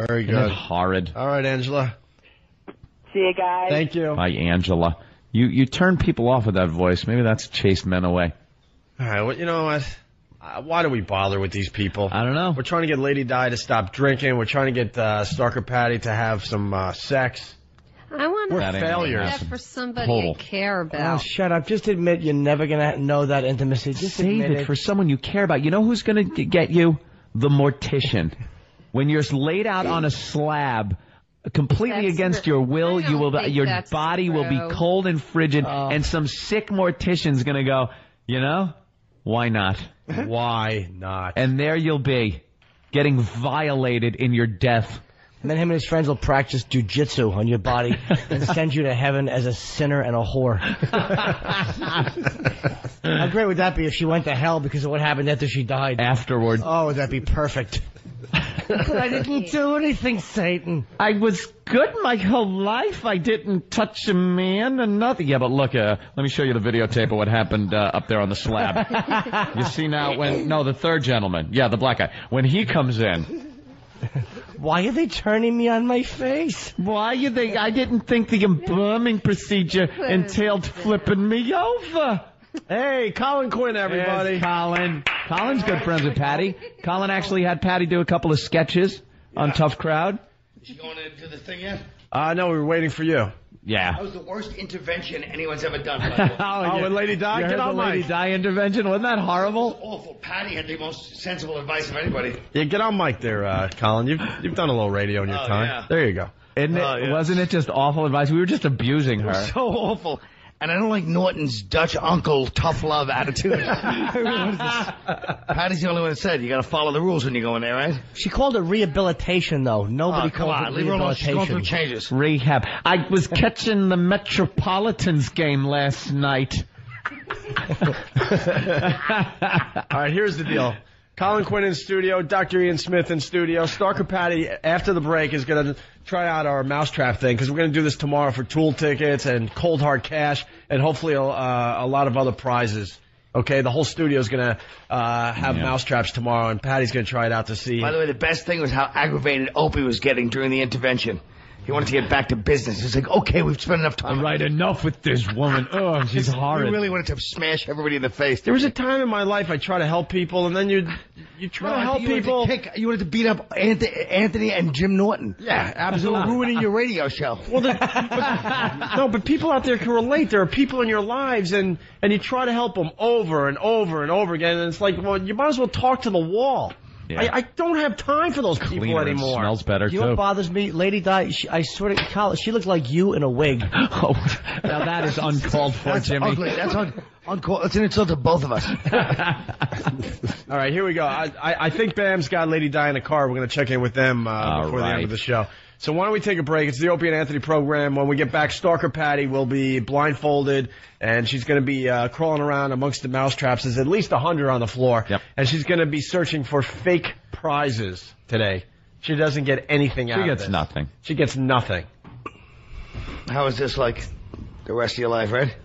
Very good. Isn't it horrid? All right, Angela. See you guys. Thank you. Bye, Angela. You turn people off with that voice. Maybe that's chased men away. All right, well, you know what? Why do we bother with these people? I don't know. We're trying to get Lady Di to stop drinking. We're trying to get Stalker Patty to have some sex. I want We're failures. that for somebody Total. I care about. Oh, shut up. Just admit you're never going to know that intimacy. Just Save admit it for someone you care about. You know who's going to get you? The mortician. When you're laid out on a slab, completely That's against true. your will, I don't you will. think Your that's body will be true. cold and frigid, and some sick mortician's going to go, you know, why not? Why not? And there you'll be, getting violated in your death. And then him and his friends will practice jujitsu on your body and send you to heaven as a sinner and a whore. How great would that be if she went to hell because of what happened after she died? Afterward. Oh, would that be perfect? But I didn't do anything, Satan. I was good my whole life. I didn't touch a man and nothing. Yeah, but look, let me show you the videotape of what happened up there on the slab. You see now the third gentleman. Yeah, the black guy. When he comes in. Why are they turning me on my face? Why are they? I didn't think the embalming procedure entailed flipping me over. Hey, Colin Quinn, everybody. There's Colin. Colin's good friends with Patty. Colin actually had Patty do a couple of sketches on Tough Crowd. Is she going to do the thing yet? No, we were waiting for you. Yeah. That was the worst intervention anyone's ever done. Oh, with Lady Di? Get on Mike. Lady Di intervention. Wasn't that horrible? Awful. Patty had the most sensible advice of anybody. Yeah, get on mic there, Colin. You've done a little radio in your time. Yeah. There you go. Wasn't it just awful advice? We were just abusing her. So awful. And I don't like Norton's Dutch uncle tough love attitude. Patty's the only one that said you got to follow the rules when you go in there, right? She called it rehabilitation, though. Nobody Come called on, it leave her alone. She's going through rehabilitation. changes. Rehab. I was catching the Metropolitans game last night. All right, here's the deal. Colin Quinn in studio, Dr. Ian Smith in studio. Stalker Patty, after the break, is going to try out our mousetrap thing because we're going to do this tomorrow for Tool tickets and cold hard cash and hopefully a lot of other prizes. Okay, the whole studio is going to have mousetraps tomorrow, and Patty's going to try it out to see. By the way, the best thing was how aggravated Opie was getting during the intervention. He wanted to get back to business. He's like, okay, we've spent enough time. All right, enough with this woman. Oh, she's horrid. He really wanted to smash everybody in the face. There was a time in my life I try to help people, and then you try to help people. You wanted to beat up Anthony and Jim Norton. Yeah, absolutely. Ruining your radio show. Well, but people out there can relate. There are people in your lives, and you try to help them over and over and over again, and it's like, well, you might as well talk to the wall. Yeah. I don't have time for those people Cleaner anymore. And smells better, You know what bothers me? Lady Di, I swear to God, she looked like you in a wig. Oh, now that is uncalled for, That's Jimmy. ugly. That's uncalled. It's an insult to both of us. All right, here we go. I think Bam's got Lady Di in the car. We're going to check in with them before the end of the show. So why don't we take a break? It's the Opie and Anthony program. When we get back, Stalker Patty will be blindfolded, and she's going to be crawling around amongst the mousetraps. There's at least 100 on the floor. Yep. And she's going to be searching for fake prizes today. She doesn't get anything out of this. She gets nothing. She gets nothing. How is this like the rest of your life, right?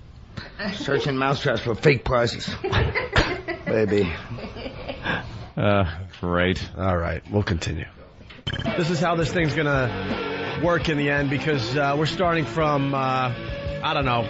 Searching mousetraps for fake prizes. Baby. Great. All right, we'll continue. This is how this thing's going to work in the end because we're starting from, I don't know,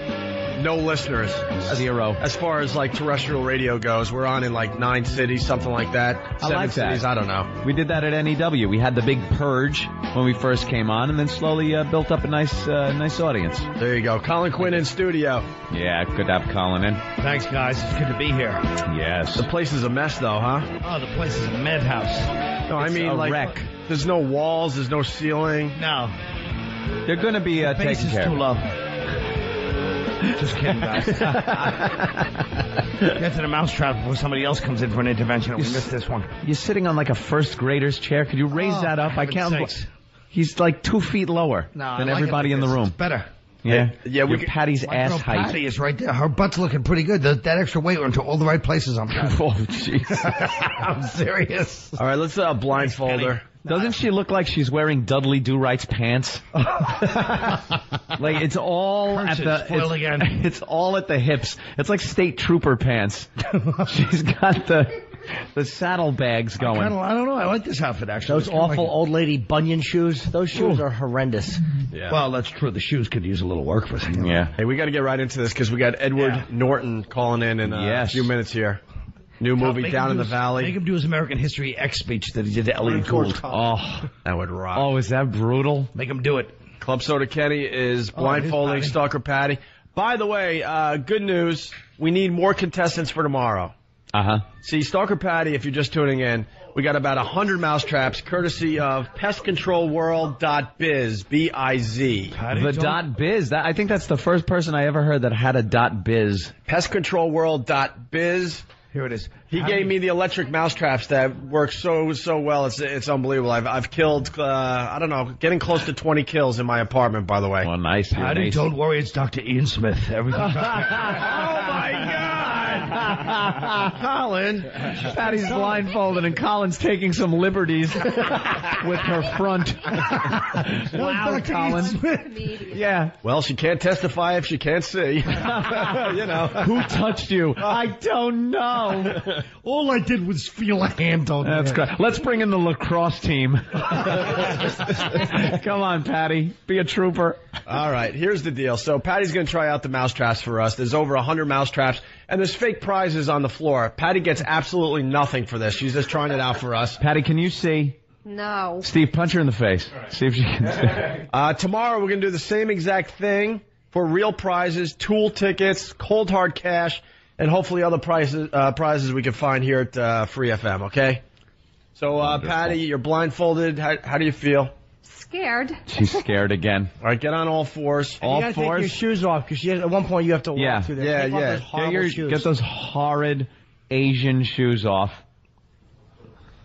no listeners. Zero. As far as like terrestrial radio goes, we're on in like 9 cities, something like that. 7 like that. cities, I don't know. We did that at NEW. We had the big purge when we first came on, and then slowly built up a nice audience. There you go. Colin Quinn in studio. Yeah, good to have Colin in. Thanks, guys. It's good to be here. Yes. The place is a mess, though, huh? Oh, the place is a madhouse. No, I mean, a like, wreck. There's no walls, there's no ceiling. No. They're going to be The base taken is care too of. low. Just kidding, guys. Get to the mousetrap before somebody else comes in for an intervention, and we missed this one. You're sitting on like a first grader's chair. Could you raise that up? I can't. sakes. He's like 2 feet lower than everybody in the room. It's better. Yeah, Yeah, Your Patty's My ass girl height. Patty is right there. Her butt's looking pretty good. That extra weight went to all the right places on Patty. Oh, jeez. I'm serious. All right, let's blindfold her. Doesn't she look like she's wearing Dudley Do-Right's pants? Like it's all at the Spoiled again. It's all at the hips. It's like state trooper pants. She's got the The saddlebags going. I don't know. I like this outfit, actually. Those awful old lady bunion shoes. Those shoes are horrendous. Yeah. Well, that's true. The shoes could use a little work for them. Yeah. Hey, we got to get right into this because we got Edward Norton calling in a few minutes here. New movie, Down in the Valley. Make him do his American History X speech that he did to Elliot Gould. Oh, that would rock. Oh, is that brutal? Make him do it. Club Soda Kenny is blindfolding Stalker Patty. By the way, good news. We need more contestants for tomorrow. Uh-huh. See, Stalker Patty, if you're just tuning in, we got about 100 mousetraps courtesy of pestcontrolworld.biz, B-I-Z. The .biz. I think that's the first person I ever heard that had a .biz. Pestcontrolworld.biz. Here it is. He gave me the electric mousetraps that work so well. It's unbelievable. I've killed, I don't know, getting close to 20 kills in my apartment, by the way. Well, nice. Patty, don't worry. It's Dr. Ian Smith. Everything's Oh, my God. Colin. Patty's blindfolded and Colin's taking some liberties with her front. Wow, Colin. Yeah. Well, she can't testify if she can't see. You know. Who touched you? I don't know. All I did was feel a hand on That's great. Let's bring in the lacrosse team. Come on, Patty. Be a trooper. All right, here's the deal. So Patty's going to try out the mousetraps for us. There's over 100 mousetraps, and there's fake prizes on the floor. Patty gets absolutely nothing for this. She's just trying it out for us. Patty, can you see? No. Steve, punch her in the face. See if she can see. Tomorrow we're going to do the same exact thing for real prizes, tool tickets, cold hard cash, and hopefully other prizes we can find here at Free FM, okay? So, Patty, you're blindfolded. How do you feel? Scared. She's scared again. All right, get on all fours. You gotta take your shoes off because at one point you have to walk through there. Take off those horrible shoes. Get those horrid Asian shoes off.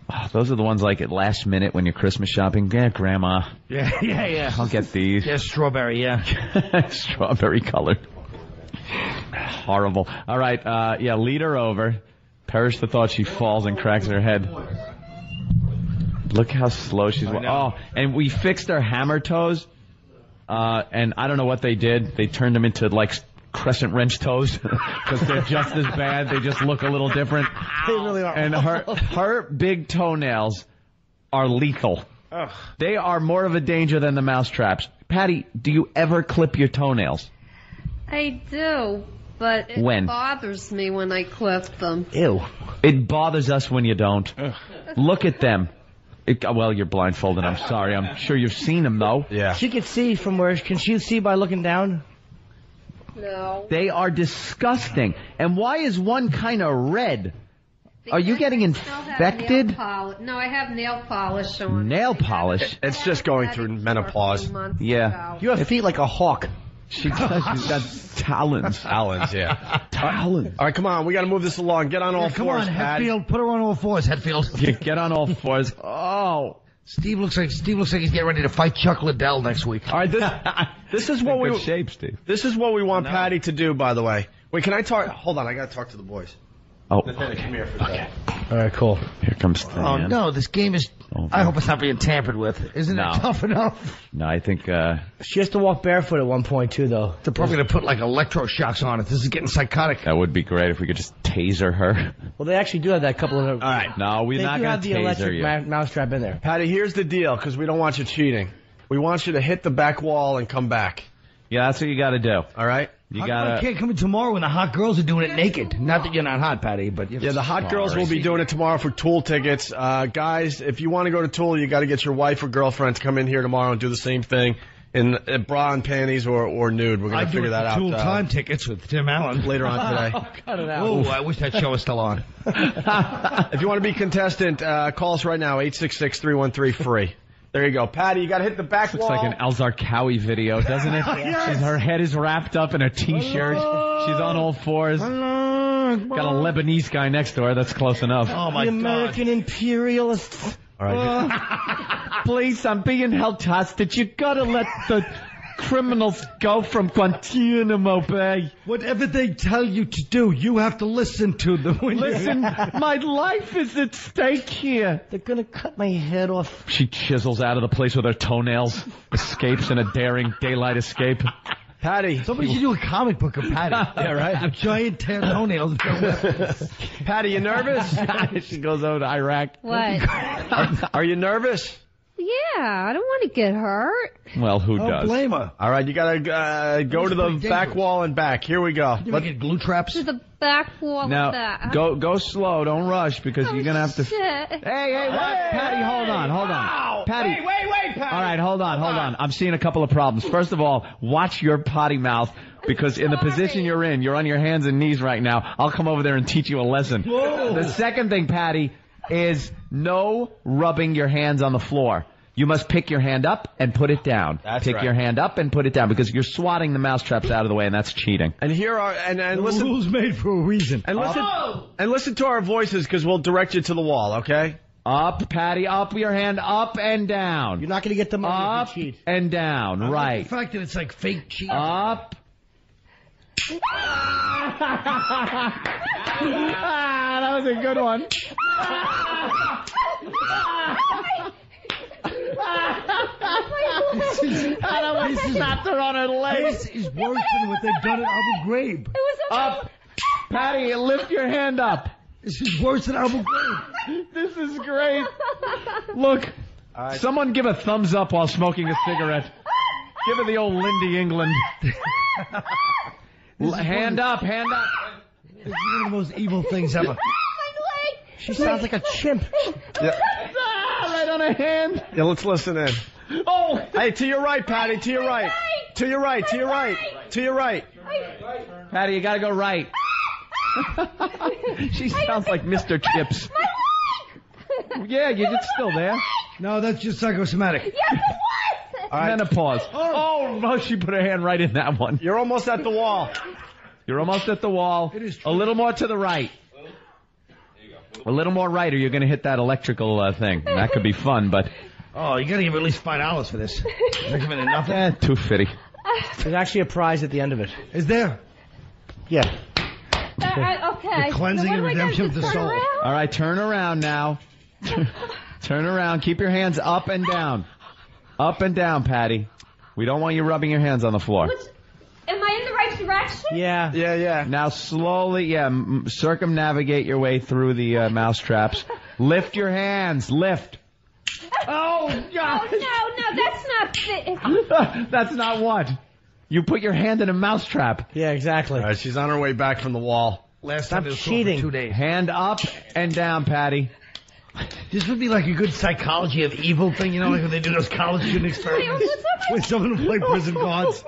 Oh, those are the ones like at last minute when you're Christmas shopping. Yeah, Grandma. Yeah. I'll get these. Yeah, strawberry, yeah. Strawberry colored. Horrible. All right, lead her over. Perish the thought she falls and cracks her head. Look how slow she's walking. Oh, and we fixed her hammer toes, and I don't know what they did. They turned them into, like, crescent wrench toes, because they're just as bad. They just look a little different. They really are. And her big toenails are lethal. Ugh. They are more of a danger than the mousetraps. Patty, do you ever clip your toenails? I do, but it bothers me when I clip them. Ew. It bothers us when you don't. Look at them. Well, you're blindfolded. I'm sorry. I'm sure you've seen them, though. Yeah. She can see from where. Can she see by looking down? No. They are disgusting. And why is one kind of red? Are you getting infected? No, I have nail polish on. Nail polish? It's just going through menopause. Yeah. You have feet like a hawk. She does. She's got talons. Talons, yeah. Talons. All right, come on. We got to move this along. Get on all fours, Patty. Hetfield. Put her on all fours, Hetfield. Yeah, get on all fours. Oh. Steve looks like he's getting ready to fight Chuck Liddell next week. All right, this is what we shape, Steve. This is what we want Patty to do, by the way. Wait, can I talk? Hold on, I got to talk to the boys. Oh, Nathaniel, come here for a second. All right, cool. Here comes Stan. Oh, no, this game is... I hope it's not being tampered with. Isn't it tough enough? No, I think... She has to walk barefoot at one point, too, though. They're probably going to put, like, electroshocks on it. This is getting psychotic. That would be great if we could just taser her. Well, they actually do have that couple of... All right. No, we're not going to taser They do have the electric mousetrap in there. Patty, here's the deal, because we don't want you cheating. We want you to hit the back wall and come back. Yeah, that's what you got to do. All right? You I can't come in tomorrow when the hot girls are doing it naked. Not that you're not hot, Patty, but... Yeah, the hot girls will be doing it tomorrow for Tool tickets. Guys, if you want to go to Tool, you got to get your wife or girlfriend to come in here tomorrow and do the same thing in bra and panties or nude. We're going to figure that out. Tool time tickets with Tim Allen. Later on today. Cut it out. Oh, I wish that show was still on. If you want to be contestant, call us right now, 866-313-FREE. There you go. Patty, you got to hit the back wall. Looks like an Alzar Cowie video, doesn't it? Yes. Her head is wrapped up in a T-shirt. She's on all fours. Got a Lebanese guy next to her. That's close enough. Oh, my The American imperialists. All right. Please, I'm being held hostage. You got to let the criminals go from Guantanamo Bay. Whatever they tell you to do, you have to listen to them. Listen, my life is at stake here. They're going to cut my head off. She chisels out of the place with her toenails, escapes in a daring daylight escape. Patty. Somebody should do a comic book of Patty. Yeah, right? Giant toenails. Patty, you nervous? She goes over to Iraq. What? Are you nervous? Yeah, I don't want to get hurt. Well, who Don't does? blame her. All right, you gotta go to the pretty back dangerous. wall and back. Here we go. You get glue traps? To the back wall of Now, that. go slow. Don't rush because you're gonna have to. Shit. Hey, what? Patty, hold on. Wow. Patty. Wait, Patty. All right, hold on. I'm seeing a couple of problems. First of all, watch your potty mouth because in the position you're in, you're on your hands and knees right now. I'll come over there and teach you a lesson. Whoa. The second thing, Patty, is no rubbing your hands on the floor. You must pick your hand up and put it down. That's pick right. your hand up and put it down because you're swatting the mousetraps out of the way, and that's cheating. And here are and listen. Rules made for a reason. And listen to our voices because we'll direct you to the wall. Okay. Up, Patty, up your hand, up and down. You're not going to get the money Up if you cheat. and down, right. The fact that it's like fake cheating. Up. That was a good one. I slapped her on her leg. This is worse than what they've done at Abu Ghraib. Up. Patty, lift your hand up. This is worse than Abu Ghraib. This is great. Look, someone give a thumbs up while smoking a cigarette. Give her the old Lindy England. Hand up. This is one of the most evil things ever. She sounds like a chimp. Right on her hand. Yeah, let's listen in. Oh, Hey, to your right, Patty. To your right. To your right. To your right. To your right. Patty, you gotta go right. She sounds like Mr. Chips. Yeah, you're just still there. No, that's just psychosomatic. All right. Menopause. Oh, no, she put her hand right in that one. You're almost at the wall. You're almost at the wall. It is true. A little more to the right. A little more right or you're going to hit that electrical thing. That could be fun, but... Oh, you gotta give at least $5 for this. Not giving it nothing. Too fitty. There's actually a prize at the end of it. Is there? Yeah. Okay. The cleansing Now, and what am I redemption gonna of the turn soul. around? All right, turn around now. Turn around. Keep your hands up and down. Up and down, Patty. We don't want you rubbing your hands on the floor. Am I in the right direction? Yeah. Yeah. Now slowly, circumnavigate your way through the mouse traps. Lift your hands. Lift. Oh, God. Oh, no, that's not fit. That's not what. You put your hand in a mouse trap. Yeah, exactly. All right, she's on her way back from the wall. Last Stop time it was cheating. for 2 days. Hand up and down, Patty. This would be like a good psychology of evil thing, you know, like when they do those college student experiments with someone who play prison guards.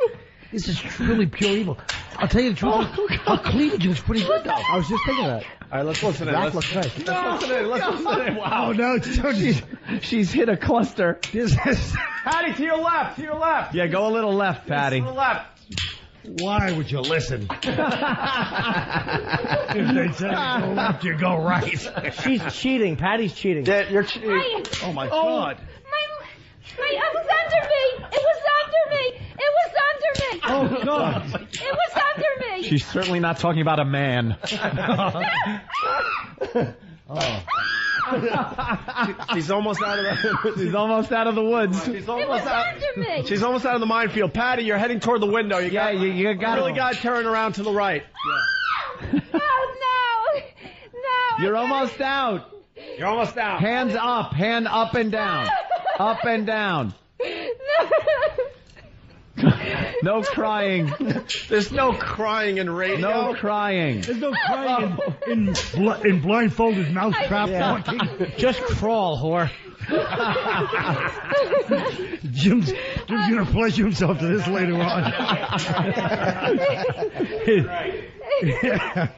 This is truly pure evil. I'll tell you the truth. Her cleavage was pretty good, though. I was just thinking that. All right, let's listen in. That Let's looks nice. listen in. Let's listen in. Wow. Oh, no, it's totally... She's hit a cluster. This is... Patty, to your left. To your left. Yeah, go a little left, Patty. To the left. Why would you listen? If they say go left, you go right. She's cheating. Patty's cheating. Yeah, you're cheating. Oh, my God. It was under me. It was under me. It was under me. Oh, God. It was under me. She's certainly not talking about a man. She's almost out of the. She's almost out of the woods. She's It almost was out. under me. She's almost out of the minefield. Patty, you're heading toward the window. You got. you got really got to turn around to the right. Oh, no. You're almost out. You're almost out. Hands up. Hand up and down. Up and down. No crying. There's no crying in radio. No crying. There's no crying in blindfolded mousetrap walking. Just crawl, whore. Jim's gonna pleasure himself to this later on.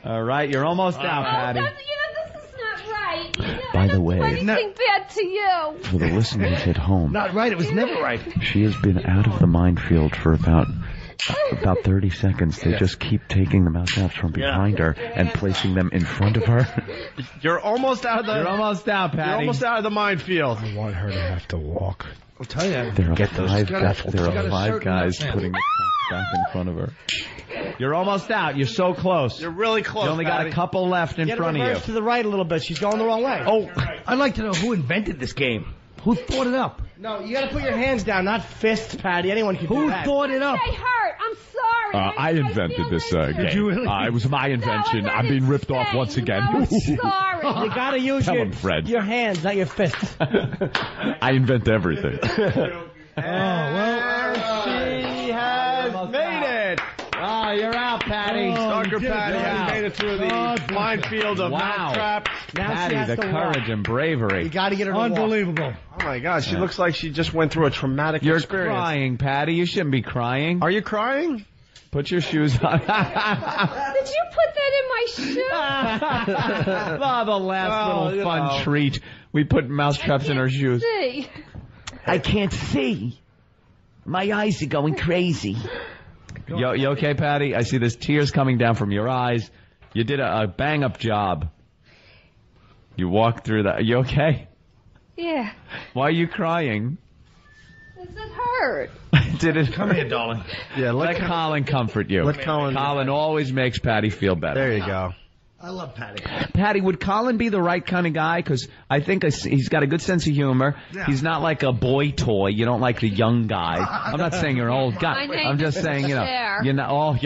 All right, you're almost out, Patty. This is not right. By the way, Anything bad to you? for the listeners at home, Not right. It was never right. she has been out of the minefield for about 30 seconds. They just keep taking the mouse traps from behind her and placing them in front of her. You're almost out of the. You're almost out, Patty. You're almost out of the minefield. I want her to have to walk. I'll tell you. There are Get those. five guys putting the traps back in front of her. You're almost out. You're so close. You're really close. You only got Patty. a couple left in Get front of reverse you. to the right a little bit. She's going the wrong way. Oh, I'd like to know who invented this game. Who thought it up? No, you gotta put your hands down, not fists, Patty. Anyone can do Who that. thought it up? They hurt. I'm sorry. I invented this game. Did you really? It was my invention. I'm being ripped off once again. No, I'm sorry. You gotta use Tell him, Fred. your hands, not your fists. I invent everything. She has made it. Oh, you're out, Patty. Stalker did it. Patty has made it through the minefield of mousetrap. Now she Patty, has the to courage walk. and bravery. You gotta get her to walk. Unbelievable. Oh my God, she looks like she just went through a traumatic You're experience. crying, Patty. You shouldn't be crying. Are you crying? Put your shoes on. Did you put that in my shoe? Oh, the last Well, little fun know. treat. We put mousetraps in our shoes. See. I can't see. My eyes are going crazy. You okay, Patty? I see there's tears coming down from your eyes. You did a bang-up job. You walked through that. You okay? Yeah. Why are you crying? Does it hurt? Did it? Come here, darling. Yeah, Let Colin comfort you. Let Colin- Colin always makes Patty feel better. There you go. I love Patty. Patty, would Colin be the right kind of guy? Because I think he's got a good sense of humor. Yeah. He's not like a boy toy. You don't like the young guy. I'm not saying you're an old guy. My name I'm just isn't saying, Cher. your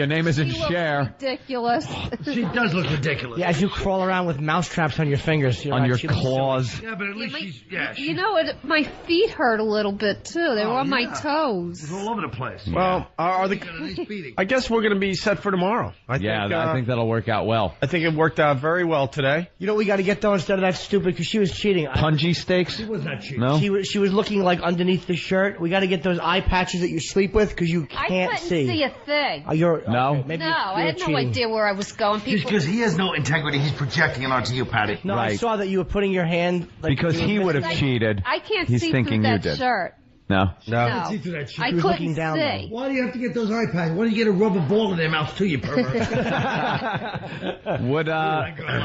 name isn't He looks Cher. ridiculous. She does look ridiculous. Yeah, as you crawl around with mousetraps on your fingers. You're On right, your she looks claws. Yeah, but at least she's, You know what? My feet hurt a little bit too. They were on my It's toes. all over the place. Well, are the? Got a nice beating. I guess we're going to be set for tomorrow. I think that'll work out well. I think it worked out very well today. You know what we got to get though instead of that stupid because she was cheating. Punji steaks? She was not cheap. No? She was looking like underneath the shirt. We got to get those eye patches that you sleep with because you I can't couldn't see. see a thing. You're No? okay, maybe No, I had no cheating. idea where I was going. People, Because he has no integrity. He's projecting it onto you, Patty. No, I Right. saw that you were putting your hand like Because he would have I- cheated. I can't He's see thinking through you that did. shirt. No? No, See through that shit. I was couldn't looking down, see. Why do you have to get those eye patches? Why do you get a rubber ball in their mouth too, you pervert?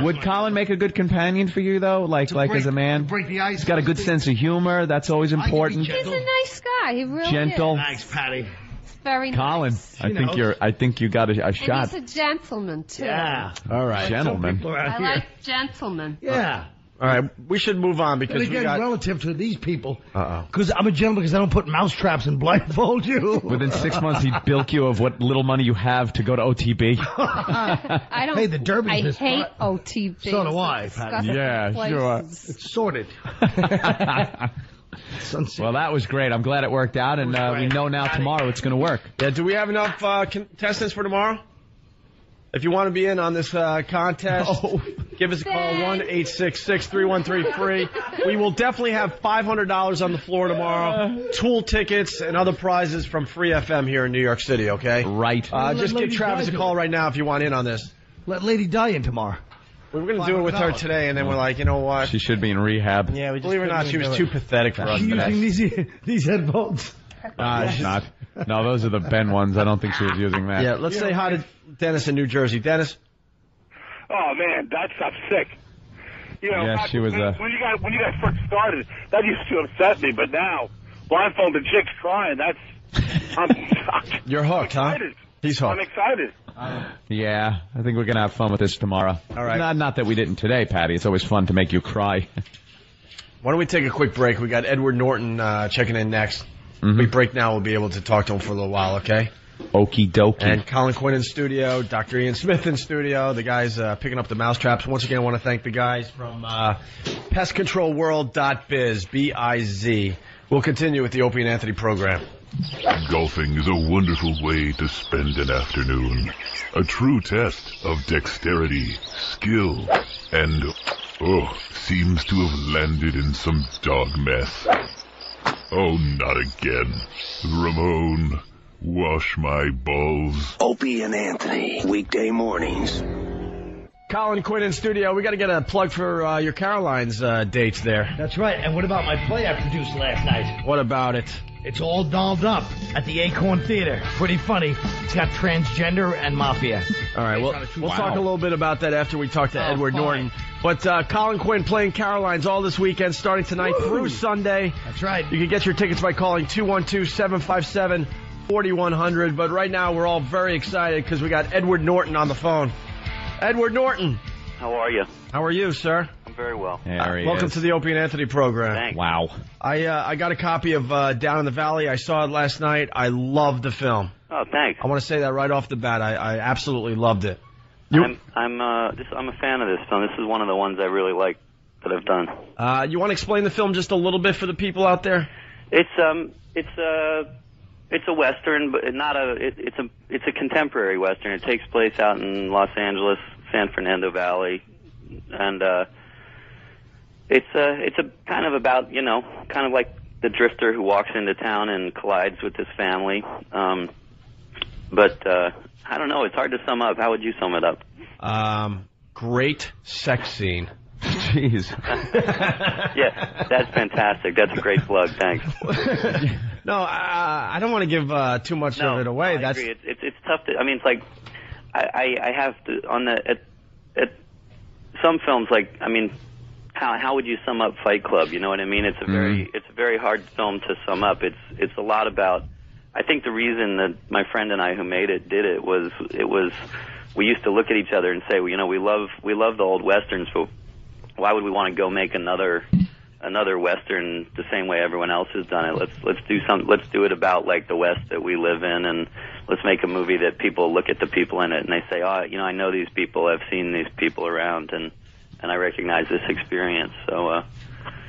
Would Colin make a good companion for you though? Like as a man? Break the ice. He's got a good sense of humor. That's always important. He's a nice guy. He really Gentle. is. Thanks, Patty. It's very Colin, nice. I think you got a And shot. he's a gentleman too. Yeah. All right, gentlemen. People around I here. like gentlemen. Yeah. All right, we should move on And because we again, got. relative to these people, Uh-oh. because I'm a gentleman because I don't put mousetraps and blindfold you. Within 6 months, he'd bilk you of what little money you have to go to OTB. I don't. Hey, the Derby's I this hate far. OTB. So do I, It's Patty. disgusting Yeah, sure. places. It's sorted. Well, that was great. I'm glad it worked out, and we know now tomorrow it's going to work. Yeah, do we have enough contestants for tomorrow? If you want to be in on this contest, give us a call, 1-866-313-FREE. We will definitely have $500 on the floor tomorrow, Tool tickets, and other prizes from Free FM here in New York City, okay? Right. Just give Travis a call right now if you want in on this. Let Lady Di in tomorrow. We were going to do it with her today, and then we're like, you know what? She should be in rehab. Yeah, we just Believe it or not, she was too pathetic for us She's today. using these headphones. She's not. No, those are the Ben ones. I don't think she was using that. Yeah, let's say hi to Dennis in New Jersey. Dennis? Oh man, that stuff's sick. You know, Yeah, she was, when you guys first started, that used to upset me, but now blindfolded chicks crying, I'm You're hooked, huh? excited. He's I'm hooked. excited. Yeah, I think we're going to have fun with this tomorrow. All right. Not that we didn't today, Patty. It's always fun to make you cry. Why don't we take a quick break? We got Edward Norton checking in next. Mm-hmm. We break now. We'll be able to talk to him for a little while, okay? Okie dokie. And Colin Quinn in studio, Dr. Ian Smith in studio, the guys picking up the mousetraps. Once again, I want to thank the guys from pestcontrolworld.biz, B-I-Z. We'll continue with the Opie and Anthony program. Golfing is a wonderful way to spend an afternoon. A true test of dexterity, skill, and, seems to have landed in some dog mess. Oh, not again. Ramon, wash my balls. Opie and Anthony, weekday mornings. Colin Quinn in studio. We got to get a plug for your Caroline's dates there. That's right. And what about my play I produced last night? What about it? It's all dolled up at the Acorn Theater. Pretty funny. It's got transgender and mafia. All right, we'll talk a little bit about that after we talk to Edward fine. Norton. But Colin Quinn playing Caroline's all this weekend, starting tonight through Sunday. That's right. You can get your tickets by calling 212-757-4100. But right now, we're all very excited because we got Edward Norton on the phone. Edward Norton. How are you? How are you, sir? I'm doing very well. Welcome to the Opie and Anthony program. Thanks. Wow. I got a copy of Down in the Valley. I saw it last night. I loved the film. Oh, thanks. I want to say that right off the bat. I absolutely loved it. I'm a fan of this film. This is one of the ones I really like that I've done. You want to explain the film just a little bit for the people out there? It's a western, but it's a contemporary western. It takes place out in Los Angeles, San Fernando Valley, and it's a kind of about kind of like the drifter who walks into town and collides with his family. But I don't know. It's hard to sum up. How would you sum it up? Great sex scene. Jeez. Yeah, that's fantastic. That's a great plug. Thanks. No, I don't want to give too much of it away. I agree. It's tough to. I mean, it's like I have to on the at some films. Like, I mean, how would you sum up Fight Club? You know what I mean? It's a very hard film to sum up. It's a lot about. I think the reason that my friend and I who made it did it was we used to look at each other and say, well, you know, we love the old westerns, but why would we want to go make another western the same way everyone else has done it? Let's do it about like the West that we live in, and let's make a movie that people look at the people in it and they say, oh, you know, I know these people, I've seen these people around, and I recognize this experience. So it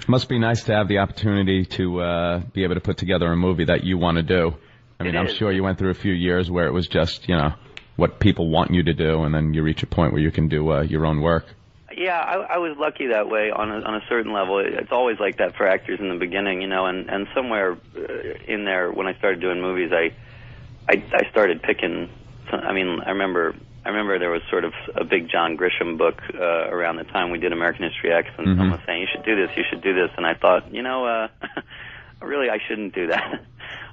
must be nice to have the opportunity to be able to put together a movie that you want to do. I mean, I'm sure you went through a few years where it was just, you know, what people want you to do, and then you reach a point where you can do your own work. Yeah, I was lucky that way on a certain level. It's always like that for actors in the beginning, you know, and somewhere in there when I started doing movies, I started picking. I mean, I remember there was sort of a big John Grisham book around the time we did American History X, and someone was saying, you should do this, and I thought, you know, really I shouldn't do that.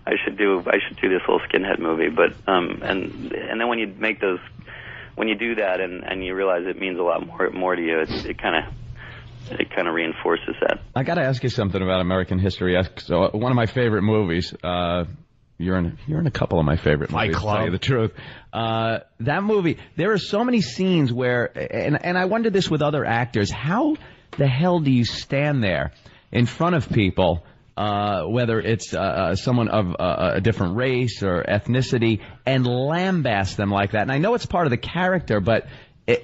I should do this little skinhead movie, but and then when you make those, when you do that and you realize it means a lot more to you, it kind of reinforces that. I got to ask you something about American History X. So one of my favorite movies. You're in a couple of my favorite movies. To tell you the truth, that movie. There are so many scenes where, and I wonder this with other actors. How the hell do you stand there in front of people? Whether it's someone of a different race or ethnicity, and lambast them like that. And I know it's part of the character, but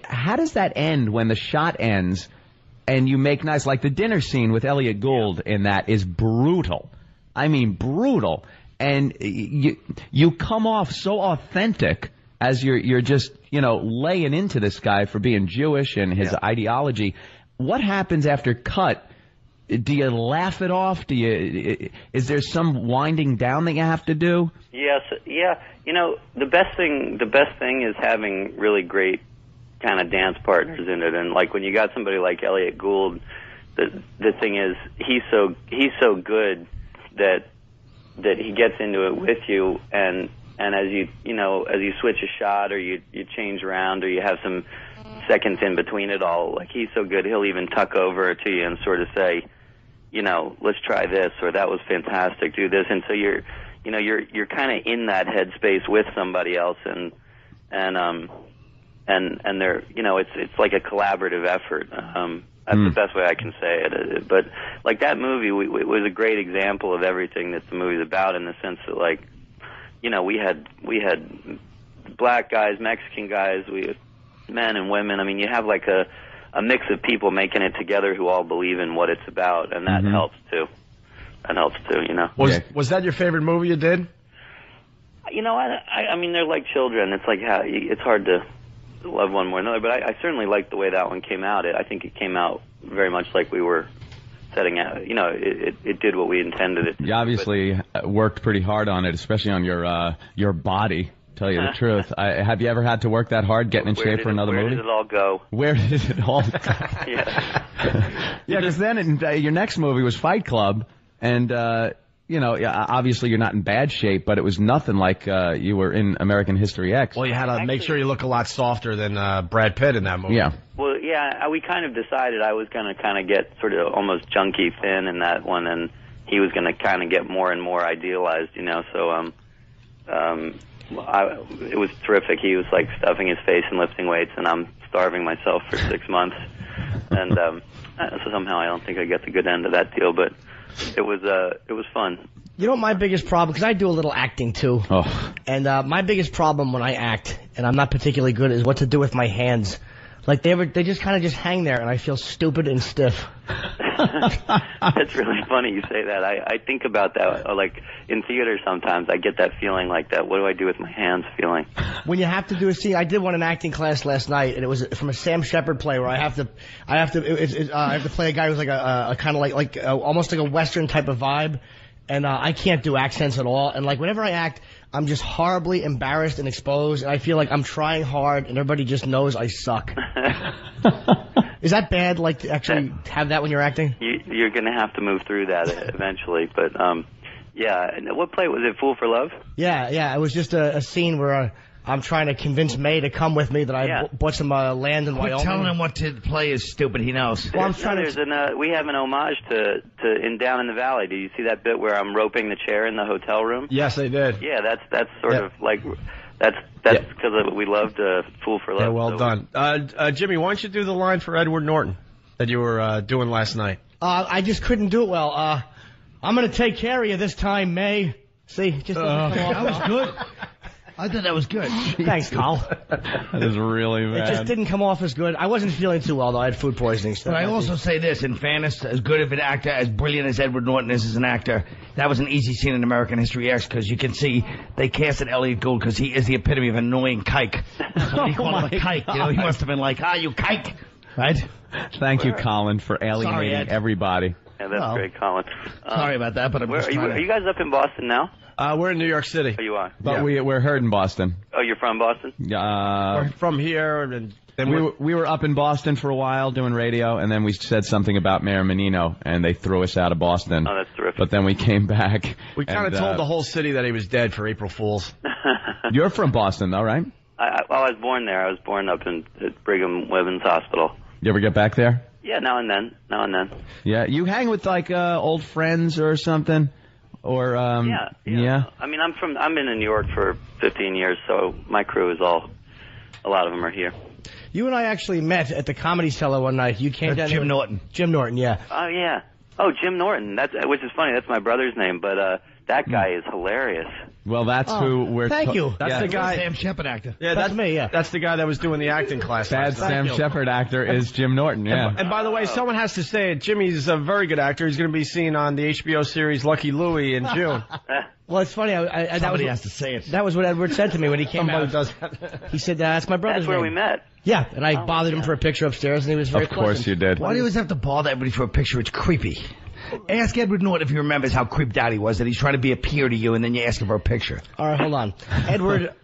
how does that end when the shot ends and you make nice, like the dinner scene with Elliot Gould in that is brutal. I mean, brutal. And you come off so authentic as you're just, you know, laying into this guy for being Jewish and his ideology. What happens after cut? Do you laugh it off? Is there some winding down that you have to do? Yes, yeah. You know, the best thing is having really great kind of dance partners in it. And like when you got somebody like Elliot Gould, the thing is he's so good that he gets into it with you, and as you switch a shot or you change around or you have some seconds in between it all, like he's so good he'll even tuck over to you and sort of say, you know, let's try this, or that was fantastic, do this. And so you're kind of in that headspace with somebody else, and they're, you know, it's like a collaborative effort. That's the best way I can say it. But like that movie, it was a great example of everything that the movie's about, in the sense that, like, you know, we had black guys, Mexican guys, we had men and women. I mean, you have like a mix of people making it together who all believe in what it's about, and that helps too. That helps too, you know. Was that your favorite movie you did? You know, I mean, they're like children. It's like it's hard to love one more than another, but I certainly liked the way that one came out. I think it came out very much like we were setting out. You know, it did what we intended it to. You obviously worked pretty hard on it, especially on your body. Tell you the truth, have you ever had to work that hard getting in shape for another movie? Where did it all go? Where did it all go? Yeah, because then your next movie was Fight Club, and you know, obviously you're not in bad shape, but it was nothing like you were in American History X. Well, you had to make sure you look a lot softer than Brad Pitt in that movie. Yeah. Well, yeah, we kind of decided I was going to kind of get sort of almost junky thin in that one, and he was going to kind of get more and more idealized, you know. So it was terrific. He was like stuffing his face and lifting weights, and I'm starving myself for 6 months. And somehow I don't think I get the good end of that deal, but it was fun. You know what my biggest problem, because I do a little acting too, and my biggest problem when I act, and I'm not particularly good, is what to do with my hands. Like they just kind of just hang there, and I feel stupid and stiff. That's really funny you say that. I think about that, like in theater sometimes. I get that feeling like that. What do I do with my hands feeling? When you have to do a scene, I did one in acting class last night, and it was from a Sam Shepard play where I have to play a guy who's like a kind of like almost like a Western type of vibe, and I can't do accents at all. And like whenever I act, I'm just horribly embarrassed and exposed, and I feel like I'm trying hard, and everybody just knows I suck. Is that bad, like, to actually have that when you're acting? You're going to have to move through that eventually, but, yeah. And what play was it, Fool for Love? Yeah, it was just a scene where I'm trying to convince May to come with me that I bought some land in Wyoming. Telling him what to play is stupid, he knows. Well, I'm trying we have an homage to in Down in the Valley. Do you see that bit where I'm roping the chair in the hotel room? Yes, I did. Yeah, that's sort of like... That's because we loved Fool for Love. Yeah, well done. Jimmy, why don't you do the line for Edward Norton that you were doing last night? I just couldn't do it well. I'm going to take care of you this time, May. See, just that was good. I thought that was good. Thanks, Carl. That is really bad. It just didn't come off as good. I wasn't feeling too well, though. I had food poisoning. But I also say this, in fairness, as good of an actor, as brilliant as Edward Norton is as an actor, that was an easy scene in American History X, because you can see they casted Elliot Gould because he is the epitome of an annoying kike. Somebody called him a kike. You know, he must have been like, you kike. Right? Thank you, Colin, for alienating everybody. Yeah, that's great, Colin. Sorry about that, but are you guys up in Boston now? We're in New York City. Oh, you are? But we're heard in Boston. Oh, you're from Boston? We're from here, and then we were up in Boston for a while doing radio, and then we said something about Mayor Menino, and they threw us out of Boston. Oh, that's terrific. But then we came back. We kind of told the whole city that he was dead for April Fools. You're from Boston, though, right? I was born there. I was born up at Brigham Women's Hospital. You ever get back there? Yeah, now and then. Yeah, you hang with like old friends or something, or yeah. I mean, I'm in New York for 15 years, so my crew is a lot of them are here. You and I actually met at the Comedy Cellar one night. You came down. Jim Norton. Jim Norton, yeah. Oh yeah. Oh, Jim Norton. Which is funny. That's my brother's name, but that guy is hilarious. Well, that's who we're... Thank you. That's the guy... Sam Shepard actor. Yeah, that's me, yeah. That's the guy that was doing the acting class. Bad Sam Shepard actor is Jim Norton, yeah. And by the way, someone has to say it. Jimmy's a very good actor. He's going to be seen on the HBO series Lucky Louie in June. Well, it's funny. Somebody has to say it. That was what Edward said to me when he came out. Does that. He said, that's my brother's That's where name. we met. Yeah, and I bothered him for a picture upstairs, and he was very Of course pleasant. you did. Why do you always have to bother everybody for a picture? It's creepy. Ask Edward Norton if he remembers how creeped out he was, that he's trying to be a peer to you, and then you ask him for a picture. All right, hold on. Edward,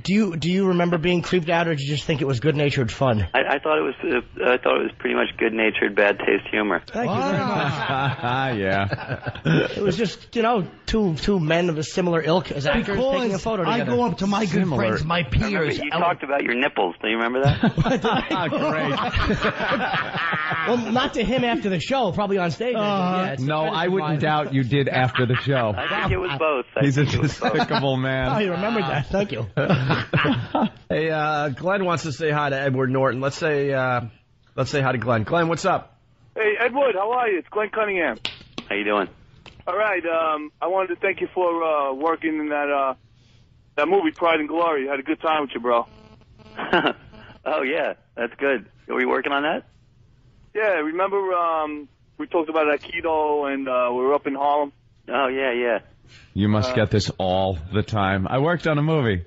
do you remember being creeped out, or did you just think it was good-natured fun? I thought it was pretty much good-natured, bad taste humor. Thank you very much. Yeah. It was just, two men of a similar ilk as actors taking a photo together. I go up to my good friends, my peers. You talked about your nipples. Do you remember that? Great. Well, not to him after the show, probably on stage. No, I wouldn't doubt you did after the show. I think it was both. He's a despicable man. Oh, you remembered that. Thank you. Hey, Glenn wants to say hi to Edward Norton. Let's say hi to Glenn. Glenn, what's up? Hey, Edward, how are you? It's Glenn Cunningham. How you doing? All right. I wanted to thank you for working in that movie, Pride and Glory. I had a good time with you, bro. Oh, yeah. That's good. Are we working on that? Yeah, remember we talked about Aikido and we were up in Harlem? Oh, yeah. You must get this all the time. I worked on a movie.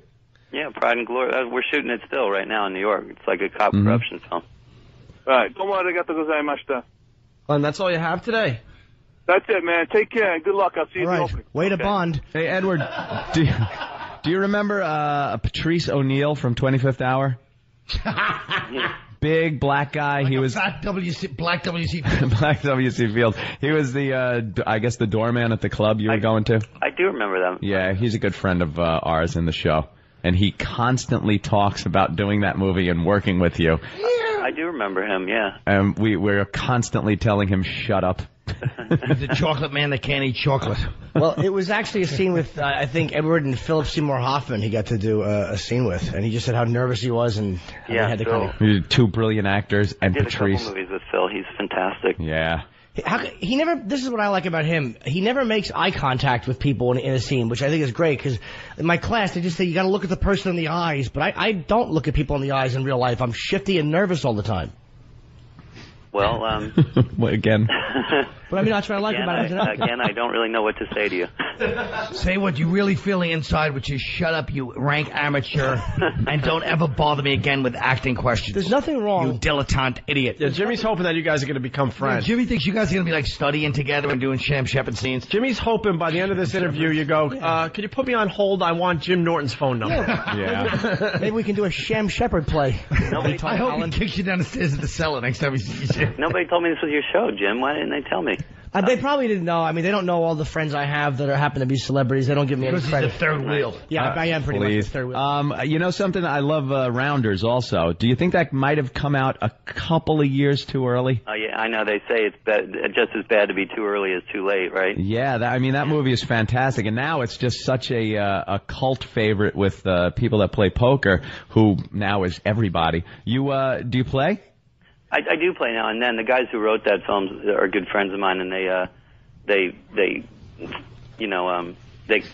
Yeah, Pride and Glory. We're shooting it still right now in New York. It's like a cop corruption film. All right. Glenn, that's all you have today? That's it, man. Take care and good luck. I'll see you All at the right. opening. Way to bond. Hey, Edward, do you remember Patrice O'Neill from 25th Hour? Big black guy. Like he was Black W.C. Black W.C. Fields. He was the I guess the doorman at the club you were going to. I do remember that. Yeah, he's a good friend of ours in the show, and he constantly talks about doing that movie and working with you. I do remember him. Yeah. And we're constantly telling him shut up. He's a chocolate man that can't eat chocolate. Well, it was actually a scene with, I think, Edward and Philip Seymour Hoffman he got to do a scene with. And he just said how nervous he was and how they had to kind of... Two brilliant actors and did Patrice. a couple movies with Phil, well. He's fantastic. Yeah. He never. This is what I like about him. He never makes eye contact with people in a scene, which I think is great. Because in my class, they just say you got to look at the person in the eyes, but I don't look at people in the eyes in real life. I'm shifty and nervous all the time. Well, again. But I mean, that's what I like about him. Again, I don't really know what to say to you. Say what you really feel inside, which is shut up, you rank amateur, and don't ever bother me again with acting questions. There's nothing wrong. You dilettante idiot. Yeah, Jimmy's hoping that you guys are going to become friends. Yeah, Jimmy thinks you guys are going to be like studying together and doing Sam Shepard scenes. Jimmy's hoping by the end of this interview you go, can you put me on hold? I want Jim Norton's phone number. Yeah. Maybe we can do a Sam Shepard play. I hope he kicks you down the stairs at the cellar next time he sees you. Nobody told me this was your show, Jim. Why didn't they tell me? They probably didn't know. I mean, they don't know all the friends I have that happen to be celebrities. They don't give me any credit. He's the third wheel. Yeah, I am pretty much the third wheel. You know something? I love Rounders also. Do you think that might have come out a couple of years too early? Oh, yeah, I know. They say it's just as bad to be too early as too late, right? Yeah, that movie is fantastic. And now it's just such a cult favorite with people that play poker, who now is everybody. Do you play? I do play now and then. The guys who wrote that film are good friends of mine, and they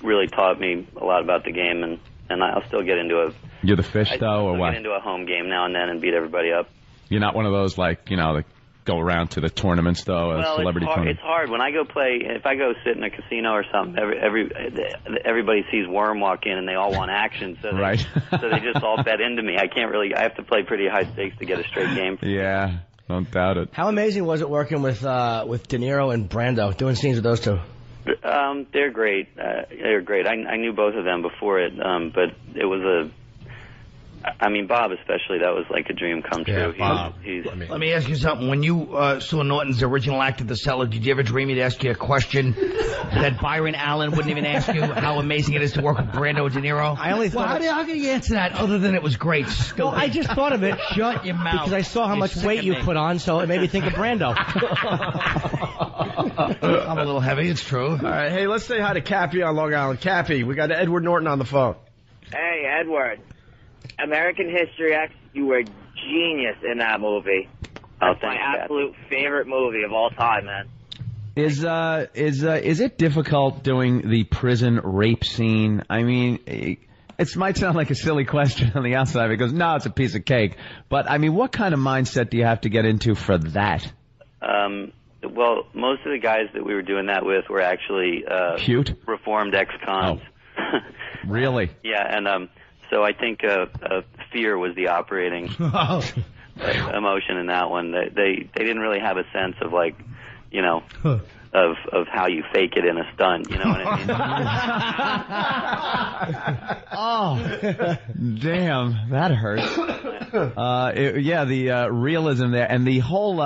really taught me a lot about the game, and I'll still get into You're the fish, though, or what? Get into a home game now and then and beat everybody up. You're not one of those, like, that go around to the tournaments, though, celebrity tournament? It's hard. When I go play, if I go sit in a casino or something, everybody sees Worm walk in and they all want action, so they just all bet into me. I have to play pretty high stakes to get a straight game. Yeah, don't doubt it. How amazing was it working with De Niro and Brando, doing scenes with those two? They're great. They're great. I knew both of them before it, but it was Bob especially, that was like a dream come true. Yeah, Bob. Let me ask you something. When you saw Norton's original act at the Cellar, did you ever dream he'd ask you a question that Byron Allen wouldn't even ask you, how amazing it is to work with Brando and De Niro? I only thought... How can you answer that other than it was great? Well, I just thought of it. Shut your mouth. Because I saw how much weight you put on, so it made me think of Brando. I'm a little heavy, it's true. All right, hey, let's say hi to Cappy on Long Island. Cappy, we got Edward Norton on the phone. Hey, Edward. American History X, you were genius in that movie. That's my absolute favorite movie of all time, man. Is it difficult doing the prison rape scene? I mean, it might sound like a silly question on the outside because no, it's a piece of cake. But I mean, what kind of mindset do you have to get into for that? Well, most of the guys that we were doing that with were actually cute, reformed ex-cons. Oh. Really? Yeah, and so I think fear was the operating emotion in that one. They didn't really have a sense of of how you fake it in a stunt. You know what I mean? Oh, damn, that hurts. The realism there and the whole.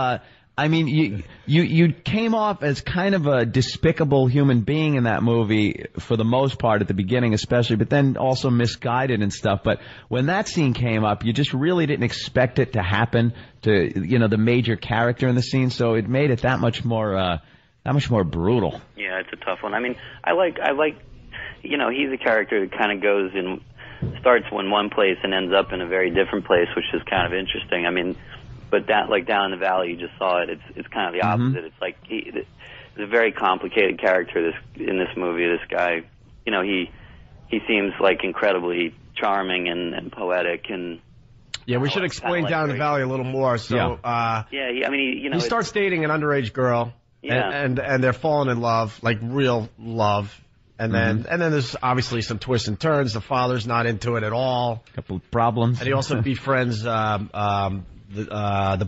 I mean, you came off as kind of a despicable human being in that movie for the most part at the beginning especially, but then also misguided and stuff. But when that scene came up, you just really didn't expect it to happen to, the major character in the scene, so it made it that much more brutal. Yeah, it's a tough one. I mean, I like he's a character that kind of starts in one place and ends up in a very different place, which is kind of interesting. I mean, but down in the valley, you just saw it. It's kind of the opposite. It's like he's a very complicated character. In this movie, this guy, he seems like incredibly charming and poetic and. Yeah, we should explain down in the valley a little more. So, he starts dating an underage girl, and they're falling in love, like real love. And then there's obviously some twists and turns. The father's not into it at all. A couple of problems. And he also befriends the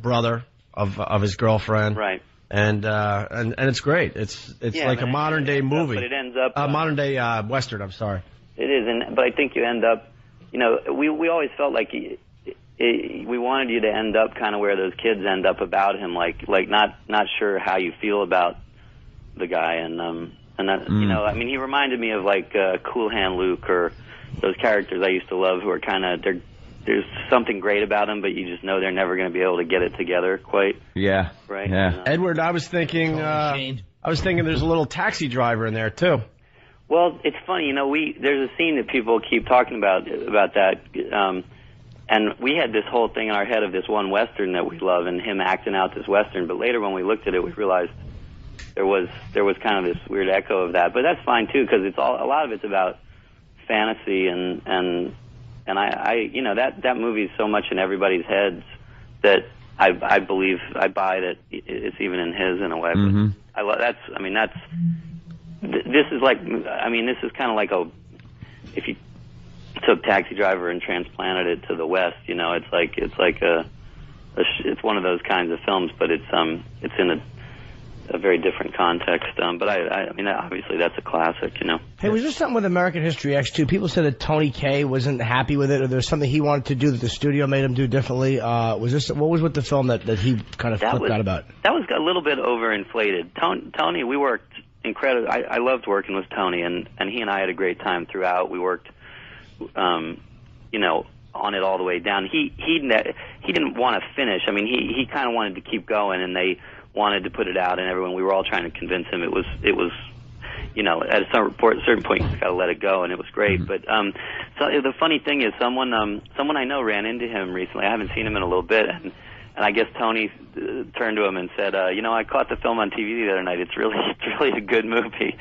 brother of his girlfriend, right? And it's great. It's like a modern day movie, but it ends up modern day western. I'm sorry. It is, but I think you end up. We always felt like we wanted you to end up kind of where those kids end up about him, like not sure how you feel about the guy, and that I mean, he reminded me of like Cool Hand Luke or those characters I used to love who are kind of there's something great about them, but you just know they're never going to be able to get it together quite. Yeah. Right. Yeah. Edward, I was thinking there's a little taxi driver in there too. Well, it's funny, there's a scene that people keep talking about that, And we had this whole thing in our head of this one Western that we love and him acting out this Western. But later when we looked at it, we realized there was kind of this weird echo of that. But that's fine too, because a lot of it's about fantasy and I you know, that movie is so much in everybody's heads that I believe, I buy that it's even in his in a way. Mm-hmm. But this is kind of like if you took Taxi Driver and transplanted it to the West, you know, it's one of those kinds of films, but it's in a very different context. But I mean, obviously that's a classic, you know. Hey, was there something with American History X too? People said that Tony Kaye wasn't happy with it, or there was something he wanted to do that the studio made him do differently. What was with the film that he kind of flipped out about? That was a little bit overinflated. Tony, we worked incredible. I loved working with Tony, and he and I had a great time throughout. We worked, you know, on it all the way down. He didn't want to finish. I mean, he kind of wanted to keep going, and they wanted to put it out, and we were all trying to convince him it was, you know, at a certain point you just got to let it go, and it was great. But so the funny thing is, someone I know ran into him recently. I haven't seen him in a little bit, and I guess Tony turned to him and said, you know, I caught the film on TV the other night. It's really a good movie.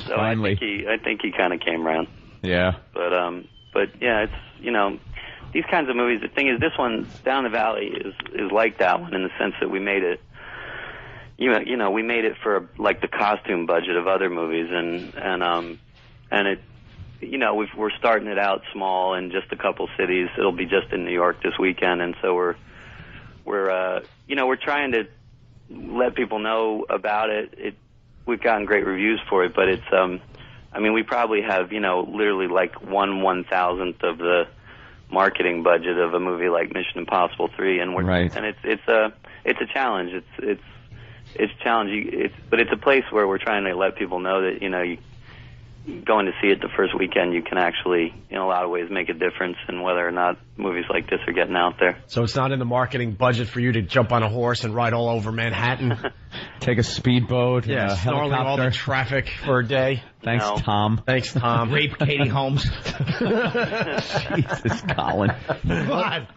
So Finally. I think he kind of came around. Yeah. But yeah, it's, you know, these kinds of movies. The thing is, this one, Down the Valley, is like that one in the sense that we made it. You know, we made it for like the costume budget of other movies, and it, you know, we're starting it out small in just a couple cities. It'll be just in New York this weekend, and so we're you know, we're trying to let people know about it. We've gotten great reviews for it, but it's I mean, we probably have, you know, literally like 1/1000th of the marketing budget of a movie like Mission Impossible 3, and it's a challenge. It's challenging. But it's a place where we're trying to let people know that, you know, you going to see it the first weekend, you can actually, in a lot of ways, make a difference in whether or not movies like this are getting out there. So it's not in the marketing budget for you to jump on a horse and ride all over Manhattan, take a speedboat, yeah, snarling all the traffic for a day. Thanks, Tom. Thanks, Tom. Rape Katie Holmes. Jesus, Colin.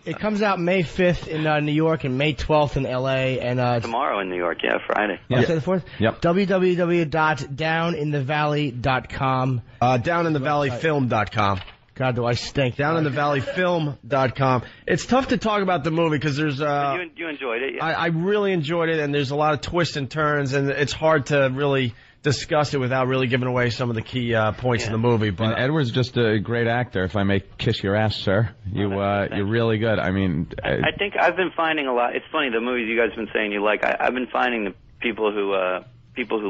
It comes out May 5th in New York and May 12th in L.A. and tomorrow in New York, yeah, Friday. Yeah. Say the 4th? Yep. www.downinthevalley.com. Downinthevalleyfilm.com. God, do I stink. Downinthevalleyfilm.com. It's tough to talk about the movie because there's... You enjoyed it, yeah. I really enjoyed it, and there's a lot of twists and turns, and it's hard to really discuss it without really giving away some of the key points in the movie. But and Edward's just a great actor, if I may kiss your ass, sir. You're really good. I mean... I think I've been finding a lot... It's funny, the movies you guys have been saying you like, I've been finding the people who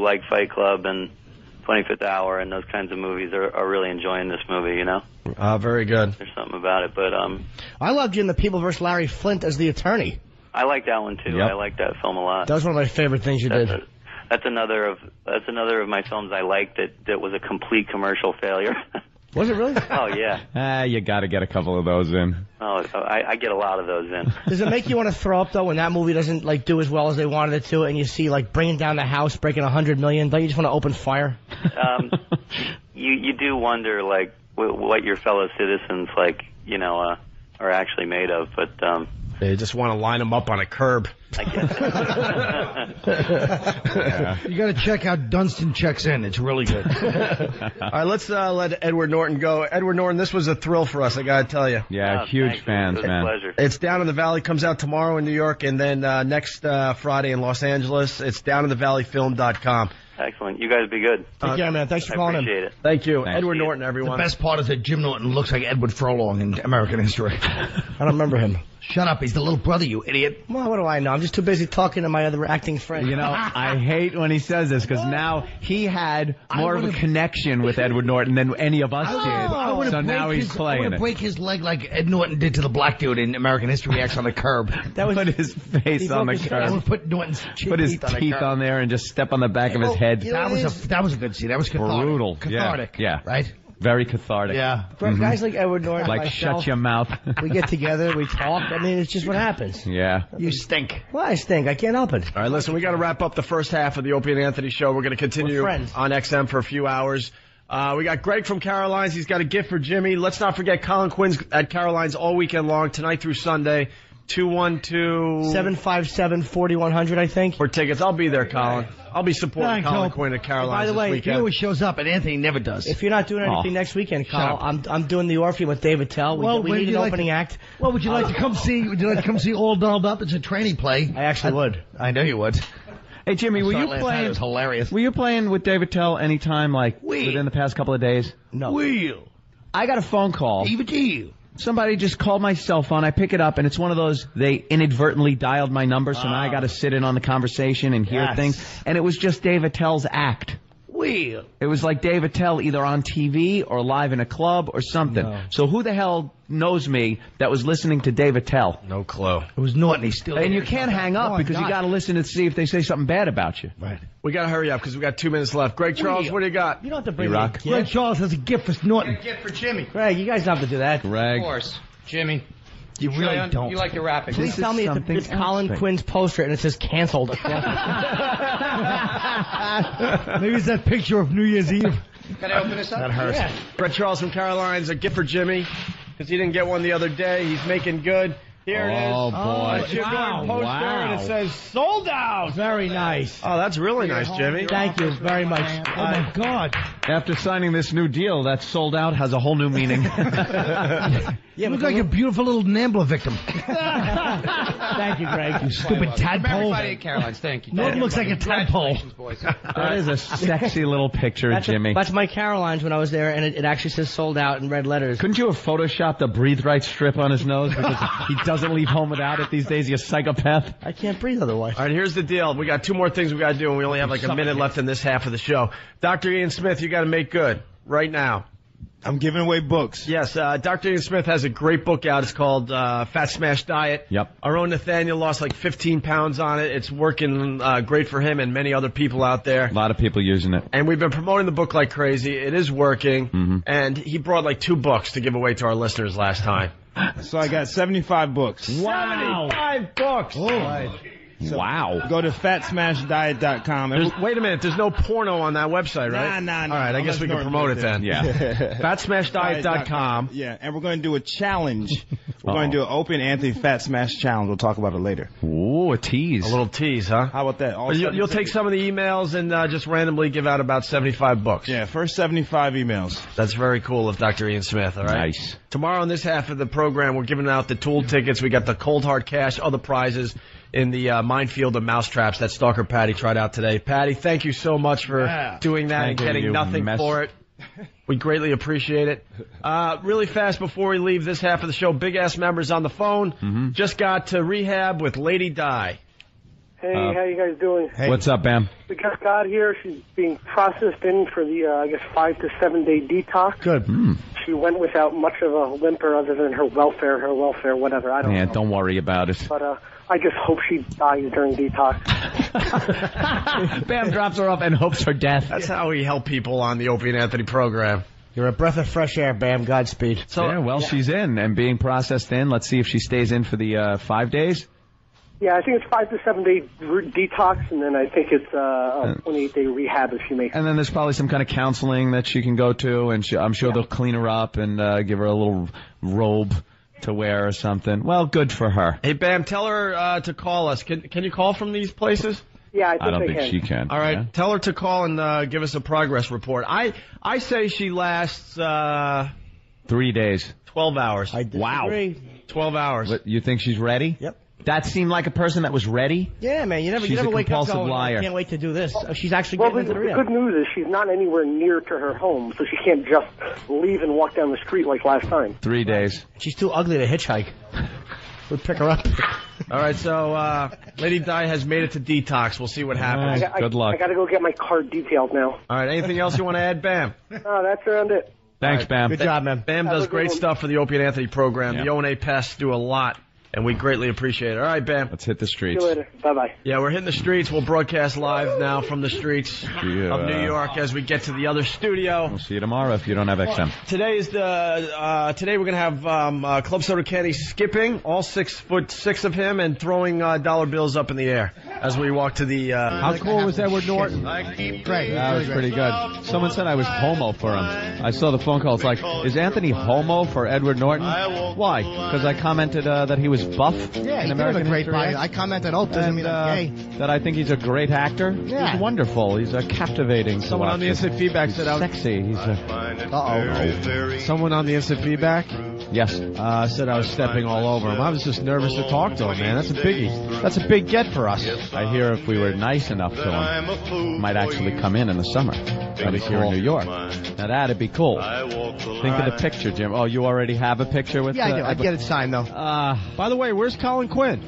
like Fight Club and 25th Hour and those kinds of movies are really enjoying this movie, you know? Very good. There's something about it, but... I loved you in The People vs. Larry Flint as the attorney. I like that one, too. Yep. I like that film a lot. That was one of my favorite things you did. That's another of my films I liked that was a complete commercial failure. Was it really? Oh, yeah. You got to get a couple of those in. Oh, I get a lot of those in. Does it make you want to throw up, though, when that movie doesn't, like, do as well as they wanted it to, and you see, like, Bringing Down the House, breaking $100 million? Don't you just want to open fire? You do wonder, like, what your fellow citizens, like, you know, are actually made of, but... They just want to line them up on a curb. I guess. Yeah. You got to check out Dunstan Checks In. It's really good. All right, let's let Edward Norton go. Edward Norton, this was a thrill for us, I got to tell you. Yeah, huge fans, man. It was a pleasure. It's Down in the Valley, comes out tomorrow in New York, and then next Friday in Los Angeles. It's downinthevalleyfilm.com. Excellent. You guys be good. Take care, man. Thanks for calling in. Appreciate it. Thank you. Thanks. Edward Norton, everyone. The best part is that Jim Norton looks like Edward Furlong in American history. I don't remember him. Shut up. He's the little brother, you idiot. Well, what do I know? I'm just too busy talking to my other acting friend. You know, I hate when he says this because now he had more of a connection with Edward Norton than any of us did. So now he's playing I want to break his leg like Ed Norton did to the black dude in American History X on the curb. That was put his face on the curb. I would put Norton's put his teeth on there and just step on the back of his head. That was a good scene. That was cathartic. Brutal. Cathartic. Yeah. Right? Very cathartic. Yeah. Guys like Edward Norton, like myself, shut your mouth. We get together, we talk. I mean, it's just what happens. Yeah. You stink. Well, I stink. I can't help it. All right, listen, we got to wrap up the first half of the Opie and Anthony show. We're going to continue on XM for a few hours. We got Greg from Caroline's. He's got a gift for Jimmy. Let's not forget Colin Quinn's at Caroline's all weekend long, tonight through Sunday. 212-757-4100, I think. For tickets. I'll be there, Colin. I'll be supporting Colin Quinn at Caroline's this weekend. He always shows up, and Anthony never does. If you're not doing anything next weekend, Colin, I'm doing the Orpheum with David Tell. We need an opening act. Well, would you like to come see? Would you like to come see All Dolled Up? It's a training play. I actually would. I know you would. Hey, Jimmy, were you playing? It was hilarious. Were you playing with David Tell anytime, like within the past couple of days? No. I got a phone call. Somebody just called my cell phone. I pick it up, and it's one of those, they inadvertently dialed my number, so now I got to sit in on the conversation and hear things. And it was just David Tell's act. It was like David Tell either on TV or live in a club or something. No. So who the hell knows me that was listening to David Tell? No clue. It was Norton. He's still And you can't hang up because you got to listen to see if they say something bad about you. Right. We got to hurry up because we got 2 minutes left. Greg Charles, what do you got? You don't have to bring Rock. Greg Charles has a gift for Norton. A gift for Jimmy. Greg, you guys don't have to do that. Greg. Of course. Jimmy. You really don't. You like to rap it. Please tell me it's Colin Quinn's poster and it says canceled. Maybe it's that picture of New Year's Eve. Can I open this up? That hurts. Yeah. Greg Charles from Caroline's, a gift for Jimmy because he didn't get one the other day. He's making good. Here it is. Oh, boy. It's your poster, and it says sold out. Very nice. Oh, that's really nice, Jimmy. Thank you very much. Oh, my God. After signing this new deal, that sold out has a whole new meaning. You look like a beautiful little NAMBLA victim. Thank you, Greg. You stupid tadpole. Everybody at Caroline's, thank you. Norton looks like a tadpole. That is a sexy little picture, Jimmy. That's my Caroline's when I was there, and it actually says sold out in red letters. Couldn't you have photoshopped a breathe right strip on his nose because he doesn't leave home without it these days, you psychopath? I can't breathe otherwise. All right, here's the deal. We got 2 more things we got to do, and we only have like a minute left in this half of the show. Dr. Ian Smith, you got to make good right now. I'm giving away books. Yes, Dr. Ian Smith has a great book out. It's called Fat Smash Diet. Yep. Our own Nathaniel lost like 15 pounds on it. It's working great for him and many other people out there. A lot of people using it. And we've been promoting the book like crazy. It is working. Mm-hmm. And he brought like 2 books to give away to our listeners last time. So I got 75 books. Wow. 75 books. Oh. Right. So wow. Go to fatsmashdiet.com. Wait a minute. There's no porno on that website, right? Nah. All right, I guess we can promote it then. Yeah. fatsmashdiet.com. Yeah, and we're going to do a challenge. We're going to do an Open Anthony Fat Smash Challenge. We'll talk about it later. Ooh, a tease. A little tease, huh? How about that? You'll take some of the emails and just randomly give out about 75 books. Yeah, first 75 emails. That's very cool of Dr. Ian Smith, all right? Nice. Tomorrow in this half of the program, we're giving out the Tool tickets. We got the Cold Hard Cash, other prizes in the minefield of mousetraps that Stalker Patty tried out today. Patty, thank you so much for doing that and getting nothing for it. We greatly appreciate it. Really fast before we leave this half of the show, Big Ass members on the phone. Mm-hmm. Just got to rehab with Lady Di. Hey, how you guys doing? Hey. What's up, Bam? We just got here. She's being processed in for the, 5 to 7 day detox. Good. She went without much of a whimper other than her welfare, whatever. I don't know. Don't worry about it. But I just hope she dies during detox. Bam drops her off and hopes for death. That's how we help people on the Opie and Anthony program. You're a breath of fresh air, Bam. Godspeed. She's in and being processed in. Let's see if she stays in for the 5 days. Yeah, I think it's 5 to 7 day detox, and then I think it's a 28 day rehab if she makes it. And then there's probably some kind of counseling that she can go to, and I'm sure they'll clean her up and give her a little robe to wear or something. Well, good for her. Hey, Bam, tell her to call us. Can you call from these places? Yeah, I don't think she can. All right, tell her to call and give us a progress report. I say she lasts 3 days. 12 hours. I disagree. Wow. 12 hours. What, you think she's ready? Yep. That seemed like a person that was ready? Yeah, man. You never wake up going, liar. I can't wait to do this. She's actually getting into the rehab. The good news is she's not anywhere near to her home, so she can't just leave and walk down the street like last time. 3 days. She's too ugly to hitchhike. We'll pick her up. All right, so Lady Di has made it to detox. We'll see what happens. Good luck. I got to go get my card detailed now. All right, anything else you want to add, Bam? No, that's around it. Thanks, Bam. Good job, man. Bam does great stuff for the Opie and Anthony program. Yeah. The O&A pests do a lot, and we greatly appreciate it. All right, Bam. Let's hit the streets. See you later. Bye-bye. Yeah, we're hitting the streets. We'll broadcast live now from the streets of New York as we get to the other studio. We'll see you tomorrow if you don't have XM. Today we're going to have Club Soda Kenny skipping, all 6'6" of him, and throwing dollar bills up in the air. as we walk to the. How cool was Edward Norton? Great. That was pretty good. Someone said I was homo for him. I saw the phone call. It's like, is Anthony homo for Edward Norton? Why? Because I commented that he was buff. Yeah, in he's American a great History body. X. I commented, doesn't mean I'm gay. That I think he's a great actor. Yeah. He's wonderful. He's captivating. Someone on the instant feedback said I was sexy. He's Someone on the instant feedback. Yes. Said I was stepping all over him. I was just nervous to talk to him, man. That's a biggie. That's a big get for us. I hear if we were nice enough to him, might actually come in the summer. Right here in New York. Now that'd be cool. Think of the picture, Jim. Oh, you already have a picture with? Yeah, I do. I'd get it signed though. By the way, where's Colin Quinn?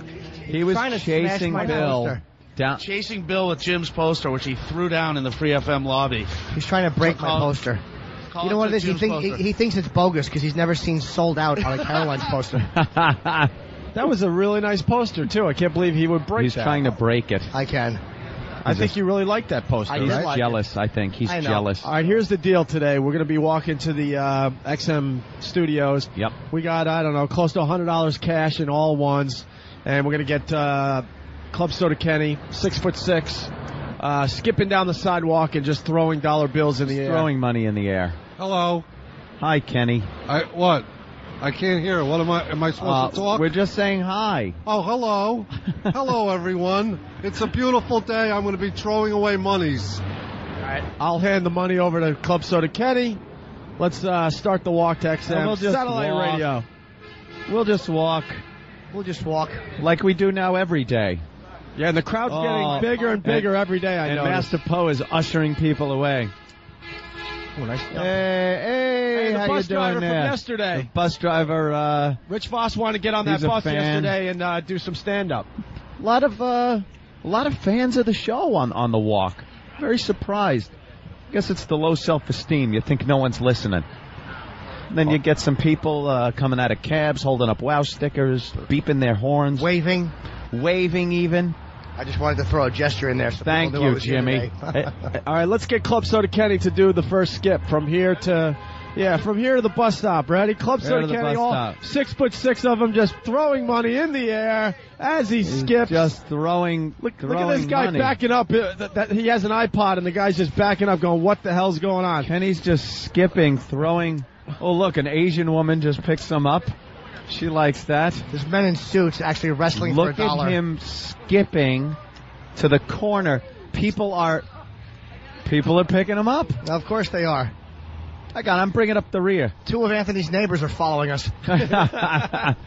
He was chasing Bill. Chasing Bill with Jim's poster, which he threw down in the Free FM lobby. He's trying to break my poster. You know what it is? He thinks it's bogus because he's never seen Sold Out on a Caroline's poster. That was a really nice poster, too. I can't believe he would break He's that. trying to break it. I can. I think you really like that poster. He's jealous, I think. He's jealous. All right, here's the deal today. We're going to be walking to the XM studios. Yep. We got, I don't know, close to $100 cash in all ones. And we're going to get Club Soda Kenny, 6'6", skipping down the sidewalk and just throwing dollar bills in the air. Throwing money in the air. Hello. Hi, Kenny. What? I can't hear. What am I supposed to talk? We're just saying hi. Oh, hello. Hello, everyone. It's a beautiful day. I'm going to be throwing away monies. All right. I'll hand the money over to Club Soda Kenny. Let's start the walk to XM. We'll just Satellite walk. radio. We'll just walk. We'll just walk. Like we do now every day. Yeah, and the crowd's getting bigger and bigger every day, I know. And Master Poe is ushering people away. Oh, nice. Hey, the how bus you doing driver there? from yesterday. The bus driver, Rich Voss wanted to get on that he's a bus fan. yesterday and do some stand-up. A lot of fans of the show on the walk. Very surprised. I guess it's the low self-esteem. You think no one's listening. And then you get some people coming out of cabs, holding up wow stickers, beeping their horns. Waving even. I just wanted to throw a gesture in there. So Thank you, Jimmy. All right, let's get Club Soda Kenny to do the first skip from here to the bus stop. Ready? Club Soda Kenny, all 6'6" of them, just throwing money in the air as he skips. Just throwing. Look at this guy money. backing up. He has an iPod, and the guy's just backing up, going, "What the hell's going on?" Kenny's just skipping, throwing. Oh, look, an Asian woman just picks some up. She likes that. There's men in suits actually wrestling Look for $1. at him skipping to the corner. People are picking him up. Of course they are. I'm bringing up the rear. 2 of Anthony's neighbors are following us. And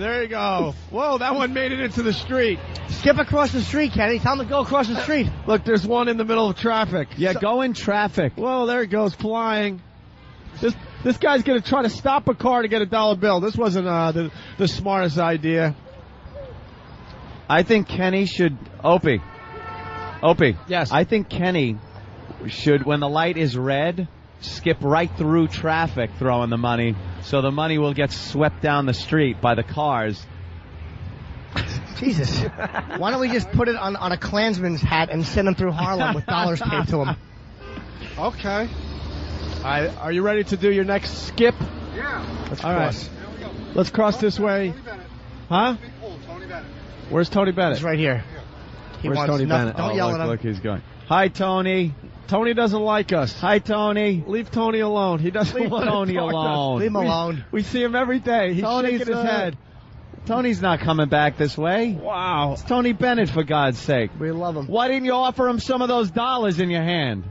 there you go. Whoa, that one made it into the street. Skip across the street, Kenny. Tell him to go across the street. Look, there's one in the middle of traffic. Yeah, go in traffic. Whoa, there it goes, flying. This guy's going to try to stop a car to get $1 bill. This wasn't the smartest idea. I think Kenny should... Opie. Yes. I think Kenny should, when the light is red, skip right through traffic throwing the money, so the money will get swept down the street by the cars. Jesus. Why don't we just put it on a Klansman's hat and send him through Harlem with dollars taped to him? Okay. Are you ready to do your next skip? Yeah. Let's All cross. right. Let's cross this way. Huh? Where's Tony Bennett? He's right here. Where's Tony Bennett? Don't yell at him. Look, he's going. Hi, Tony. Tony doesn't like us. Hi, Tony. Leave Tony alone. He doesn't Leave want Tony to talk to us. alone. Leave him alone. We see him every day. He's shaking his head. Tony's not coming back this way. Wow. It's Tony Bennett, for God's sake. We love him. Why didn't you offer him some of those dollars in your hand?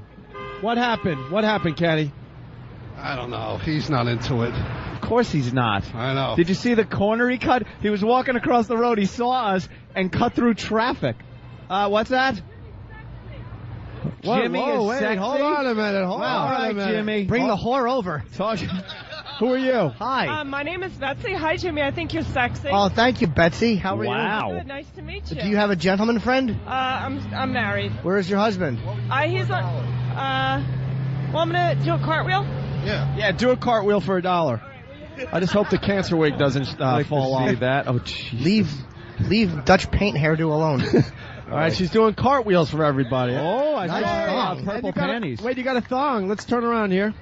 What happened? What happened, Kenny? I don't know. He's not into it. Of course he's not. I know. Did you see the corner he cut? He was walking across the road. He saw us and cut through traffic. What's that? Jimmy is sexy. Hold on a minute. Hold on a minute. Jimmy. Bring the whore over. Who are you? Hi. My name is Betsy. Hi, Jimmy. I think you're sexy. Oh, thank you, Betsy. How are you? Wow. Good. Nice to meet you. Do you have a gentleman friend? I'm married. Where is your husband? He's well, I'm gonna do a cartwheel. Yeah, do a cartwheel for $1. I just hope the cancer wig doesn't fall off. See that? Oh, jeez. Leave Dutch paint hairdo alone. All right, she's doing cartwheels for everybody. Oh, I Nice saw thong. purple panties. Wait, you got a thong. Let's turn around here.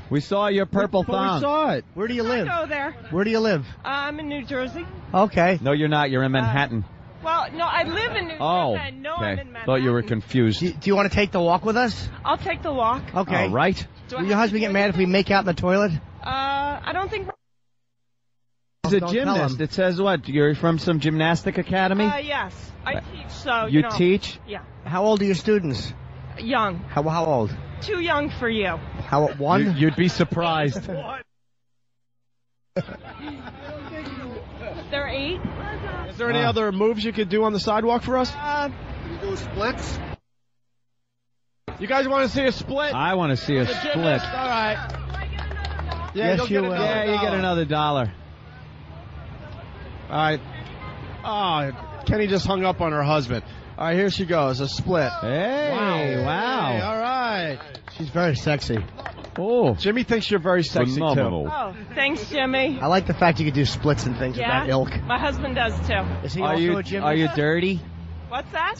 We saw your purple thong. We saw it. Where do you live? Go there. Where do you live? I'm in New Jersey. Okay. No, you're not. You're in Manhattan. Well, no, I live in New Jersey. I know I'm in Manhattan. Thought you were confused. Do you want to take the walk with us? I'll take the walk. Okay. All right. Will your husband get mad if we make out in the toilet? I don't think... He's a gymnast. It says what? You're from some gymnastic academy? Yes. I teach, so, You know. teach? Yeah. How old are your students? Young. How old? Too young for you. How one? You'd be surprised. They're 8. Is there any other moves you could do on the sidewalk for us? Can you do splits? You guys want to see a split? I want to see a split. All right. Yeah, yes, you will. Yeah, you get another $1. All right. Oh, Kenny just hung up on her husband. All right, here she goes, a split. Hey, wow. Hey, all right. She's very sexy. Oh. Jimmy thinks you're very sexy, Phenomenal. too. Oh, thanks, Jimmy. I like the fact you could do splits and things of that ilk. My husband does, too. Is he Are also you a gymnast? Are you dirty? What's that?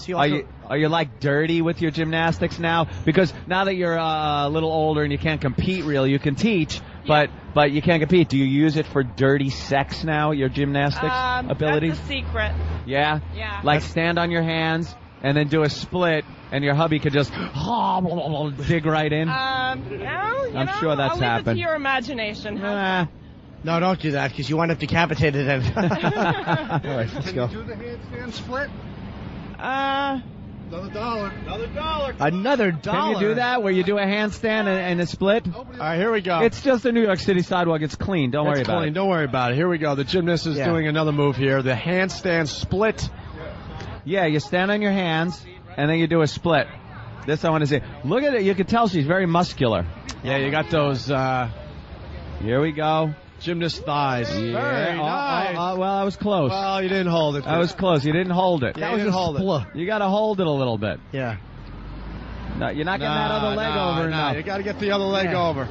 Are you like dirty with your gymnastics now? Because now that you're a little older and you can't compete really, you can teach, but you can't compete. Do you use it for dirty sex now, your gymnastics abilities? That's the secret. Yeah? Yeah. Like stand on your hands and then do a split and your hubby could just dig right in? I'm sure that's I'll happened. leave it to your imagination. No, don't do that because you wind up decapitated. All right, let's go. Can you do the handstand split? Another $1. Another $1. Can you do that where you do a handstand and a split? All right, here we go. It's just a New York City sidewalk. It's clean. Don't worry about it. Don't worry about it. Here we go. The gymnast is doing another move here. The handstand split. Yeah, you stand on your hands, and then you do a split. This I want to see. Look at it. You can tell she's very muscular. Yeah, you got those... Here we go. Gymnast thighs. Yeah. Very nice. Well, I was close. Well, you didn't hold it. I was close. You didn't hold it. Yeah, you didn't hold it. You got to hold it a little bit. Yeah. No, you're not getting that other leg over enough. You got to get the other leg over.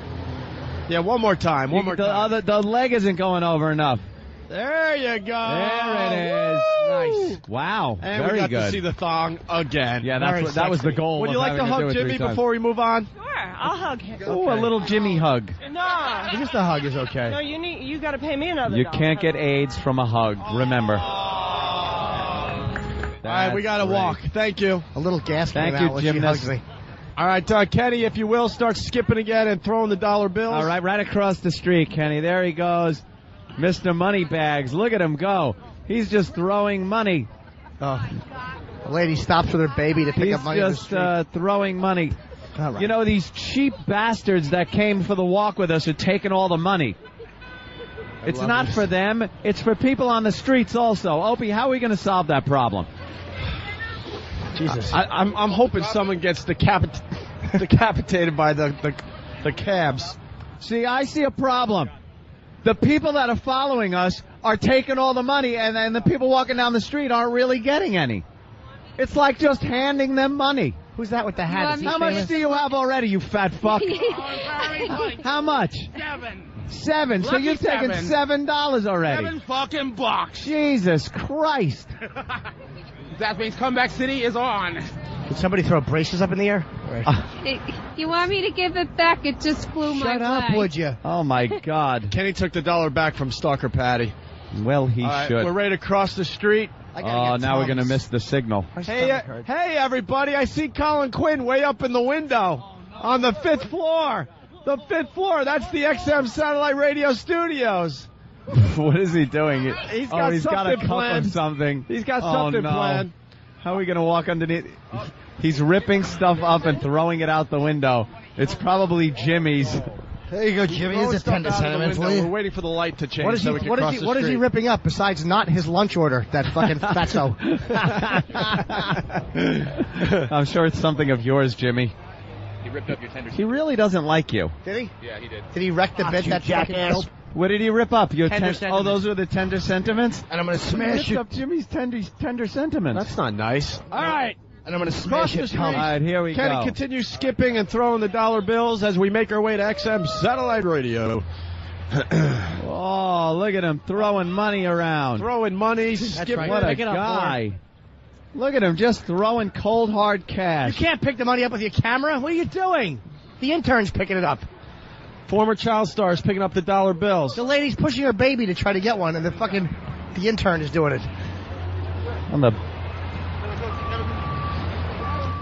Yeah, one more time. The leg isn't going over enough. There you go. There it is. Nice. Wow. And very we got good. to see the thong again. Yeah, that was the goal. Would you like to hug Jimmy before we move on? Sure, I'll hug him. Oh, a little Jimmy hug. No. Just a hug is okay. No, you got to pay me another. You $1. can't get AIDS from a hug. Remember. All right, we got to walk. Thank you. A little gas. Thank you, gymnast. All right, Kenny, if you will, start skipping again and throwing the dollar bills. All right, right across the street, Kenny. There he goes. Mr. Moneybags. Look at him go. He's just throwing money. Oh. A lady stops with her baby to pick up money. He's just throwing money. Right. You know, these cheap bastards that came for the walk with us are taking all the money. It's not for them. It's for people on the streets also. Opie, how are we going to solve that problem? Jesus. I'm hoping someone gets decapitated by the cabs. See, I see a problem. The people that are following us are taking all the money, and then the people walking down the street aren't really getting any. It's like just handing them money. Who's that with the hat? How much do you have already, you fat fuck? How much? $7. So you've taken $7 already. $7 Jesus Christ. That means Comeback City is on. Did somebody throw braces up in the air? You want me to give it back? It just flew my way. Shut up, would you? Oh, my God. Kenny took the $1 back from Stalker Patty. Well, he should. We're ready to cross the street. Oh, now we're going to miss the signal. Hey, everybody, I see Colin Quinn way up in the window on the 5th floor. The 5th floor, that's the XM Satellite Radio Studios. What is he doing? He's got a cup planned. of something. He's got something planned. How are we going to walk underneath? He's ripping stuff up and throwing it out the window. It's probably Jimmy's. There you go, Jimmy. Here's a tender sentiment for you. We're waiting for the light to change What is he ripping up besides not his lunch order, that fucking fatso? I'm sure it's something of yours, Jimmy. He ripped up your tender. He really doesn't like you. Did he? Yeah, he did. Did he wreck the bed, that jackass? What did he rip up? Your tender sentiments. Oh, those are the tender sentiments? And I'm going to smash He it. ripped up Jimmy's tender sentiments. That's not nice. All right. And I'm going to smash it, All right, here we Kenny, go. continue skipping and throwing the dollar bills as we make our way to XM Satellite Radio. Oh, look at him throwing money around. Throwing money, skipping. right. What a Pick it up, guy. Look at him just throwing cold, hard cash. You can't pick the money up with your camera. What are you doing? The intern's picking it up. Former child stars picking up the dollar bills. The lady's pushing her baby to try to get one, and the intern is doing it. On the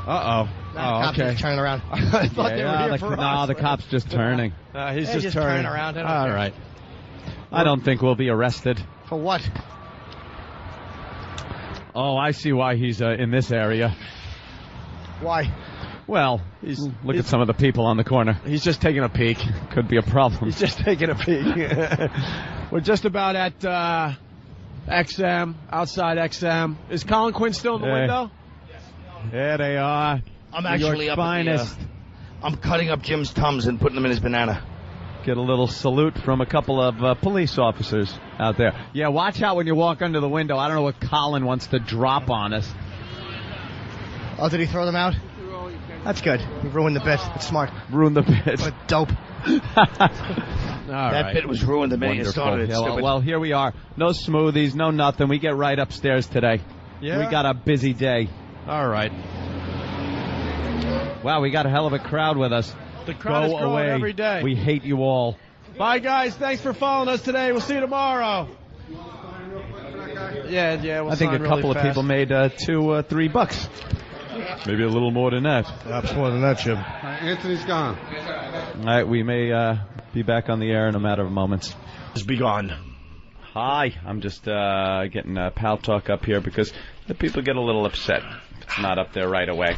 Uh-oh. Now the cops are turning around. I thought they were here for us. No, the cop's just turning. He's They're just turning around. All right. I don't think we'll be arrested. For what? Oh, I see why he's in this area. Why? Well, look at some of the people on the corner. He's just taking a peek. Could be a problem. He's just taking a peek. We're just about at XM, outside XM. Is Colin Quinn still in the window? There they are. I'm actually up finest. I'm cutting up Jim's Tums and putting them in his banana. Get a little salute from a couple of police officers out there. Yeah, watch out when you walk under the window. I don't know what Colin wants to drop on us. Oh, did he throw them out? That's good. He ruined the bit. It's smart. Ruined the bit. What a dope. That bit was ruined the minute it started. Well, here we are. No smoothies, no nothing. We get right upstairs today. Yeah? We got a busy day. All right. Wow, we got a hell of a crowd with us. The crowd is growing every day. We hate you all. Bye, guys. Thanks for following us today. We'll see you tomorrow. Yeah. We'll I think a couple of people made $2-3. Maybe a little more than that. Perhaps more than that, Jim. Anthony's gone. All right, we may be back on the air in a matter of moments. Just be gone. Hi, I'm just getting pal talk up here because the people get a little upset. It's not up there right away.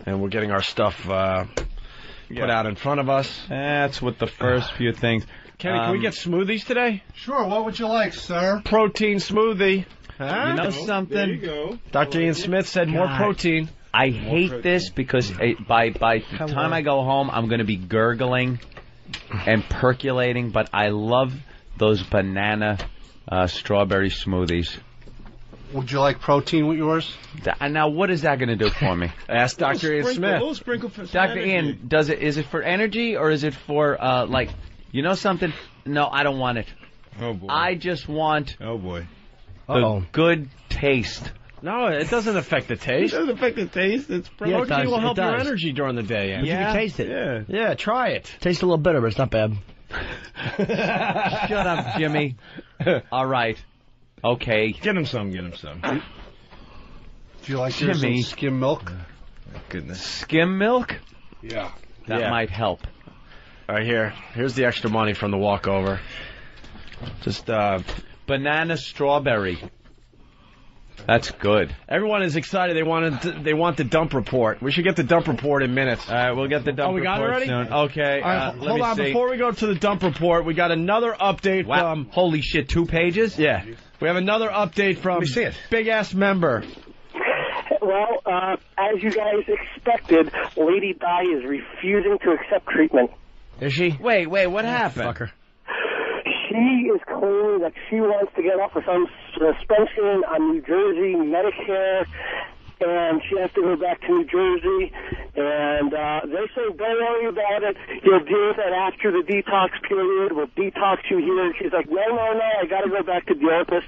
And we're getting our stuff put out in front of us. That's what the first few things. Kenny, can we get smoothies today? Sure, what would you like, sir? Protein smoothie. Huh? You know something? There you go. Dr. Ian Smith said more protein. I hate this because by the time I go home, I'm going to be gurgling and percolating, but I love those banana strawberry smoothies. Would you like protein with yours? Now, what is that going to do for me? Ask Dr. Ian Smith. A little sprinkle for Dr. Ian, is it for energy or is it for, you know something? No, I don't want it. Oh, boy. I just want the good taste. No, it doesn't affect the taste. It doesn't affect the taste. It's protein will help your energy during the day. You can taste it. Yeah, try it. Tastes a little bitter, but it's not bad. Shut up, Jimmy. All right. Okay. Get him some. Do you like Jimmy. some skim milk? Oh, goodness. Skim milk? Yeah. That might help. All right, here's the extra money from the walkover. Just banana strawberry. That's good. Everyone is excited. They want the dump report. We should get the dump report in minutes. All right, we'll get the dump report. We got it already? Soon. Okay. All right, hold on. See. Before we go to the dump report, we got another update from. Holy shit! 2 pages? Yeah. We have another update from Big Ass Member. Well, as you guys expected, Lady Di is refusing to accept treatment. Is she? Wait, what happened? Fuck her. She is claiming that she wants to get off of some suspension on New Jersey Medicare, and she has to go back to New Jersey. And they're saying, don't worry about it. You'll deal with it after the detox period. We'll detox you here. And she's like, no, I got to go back to the office.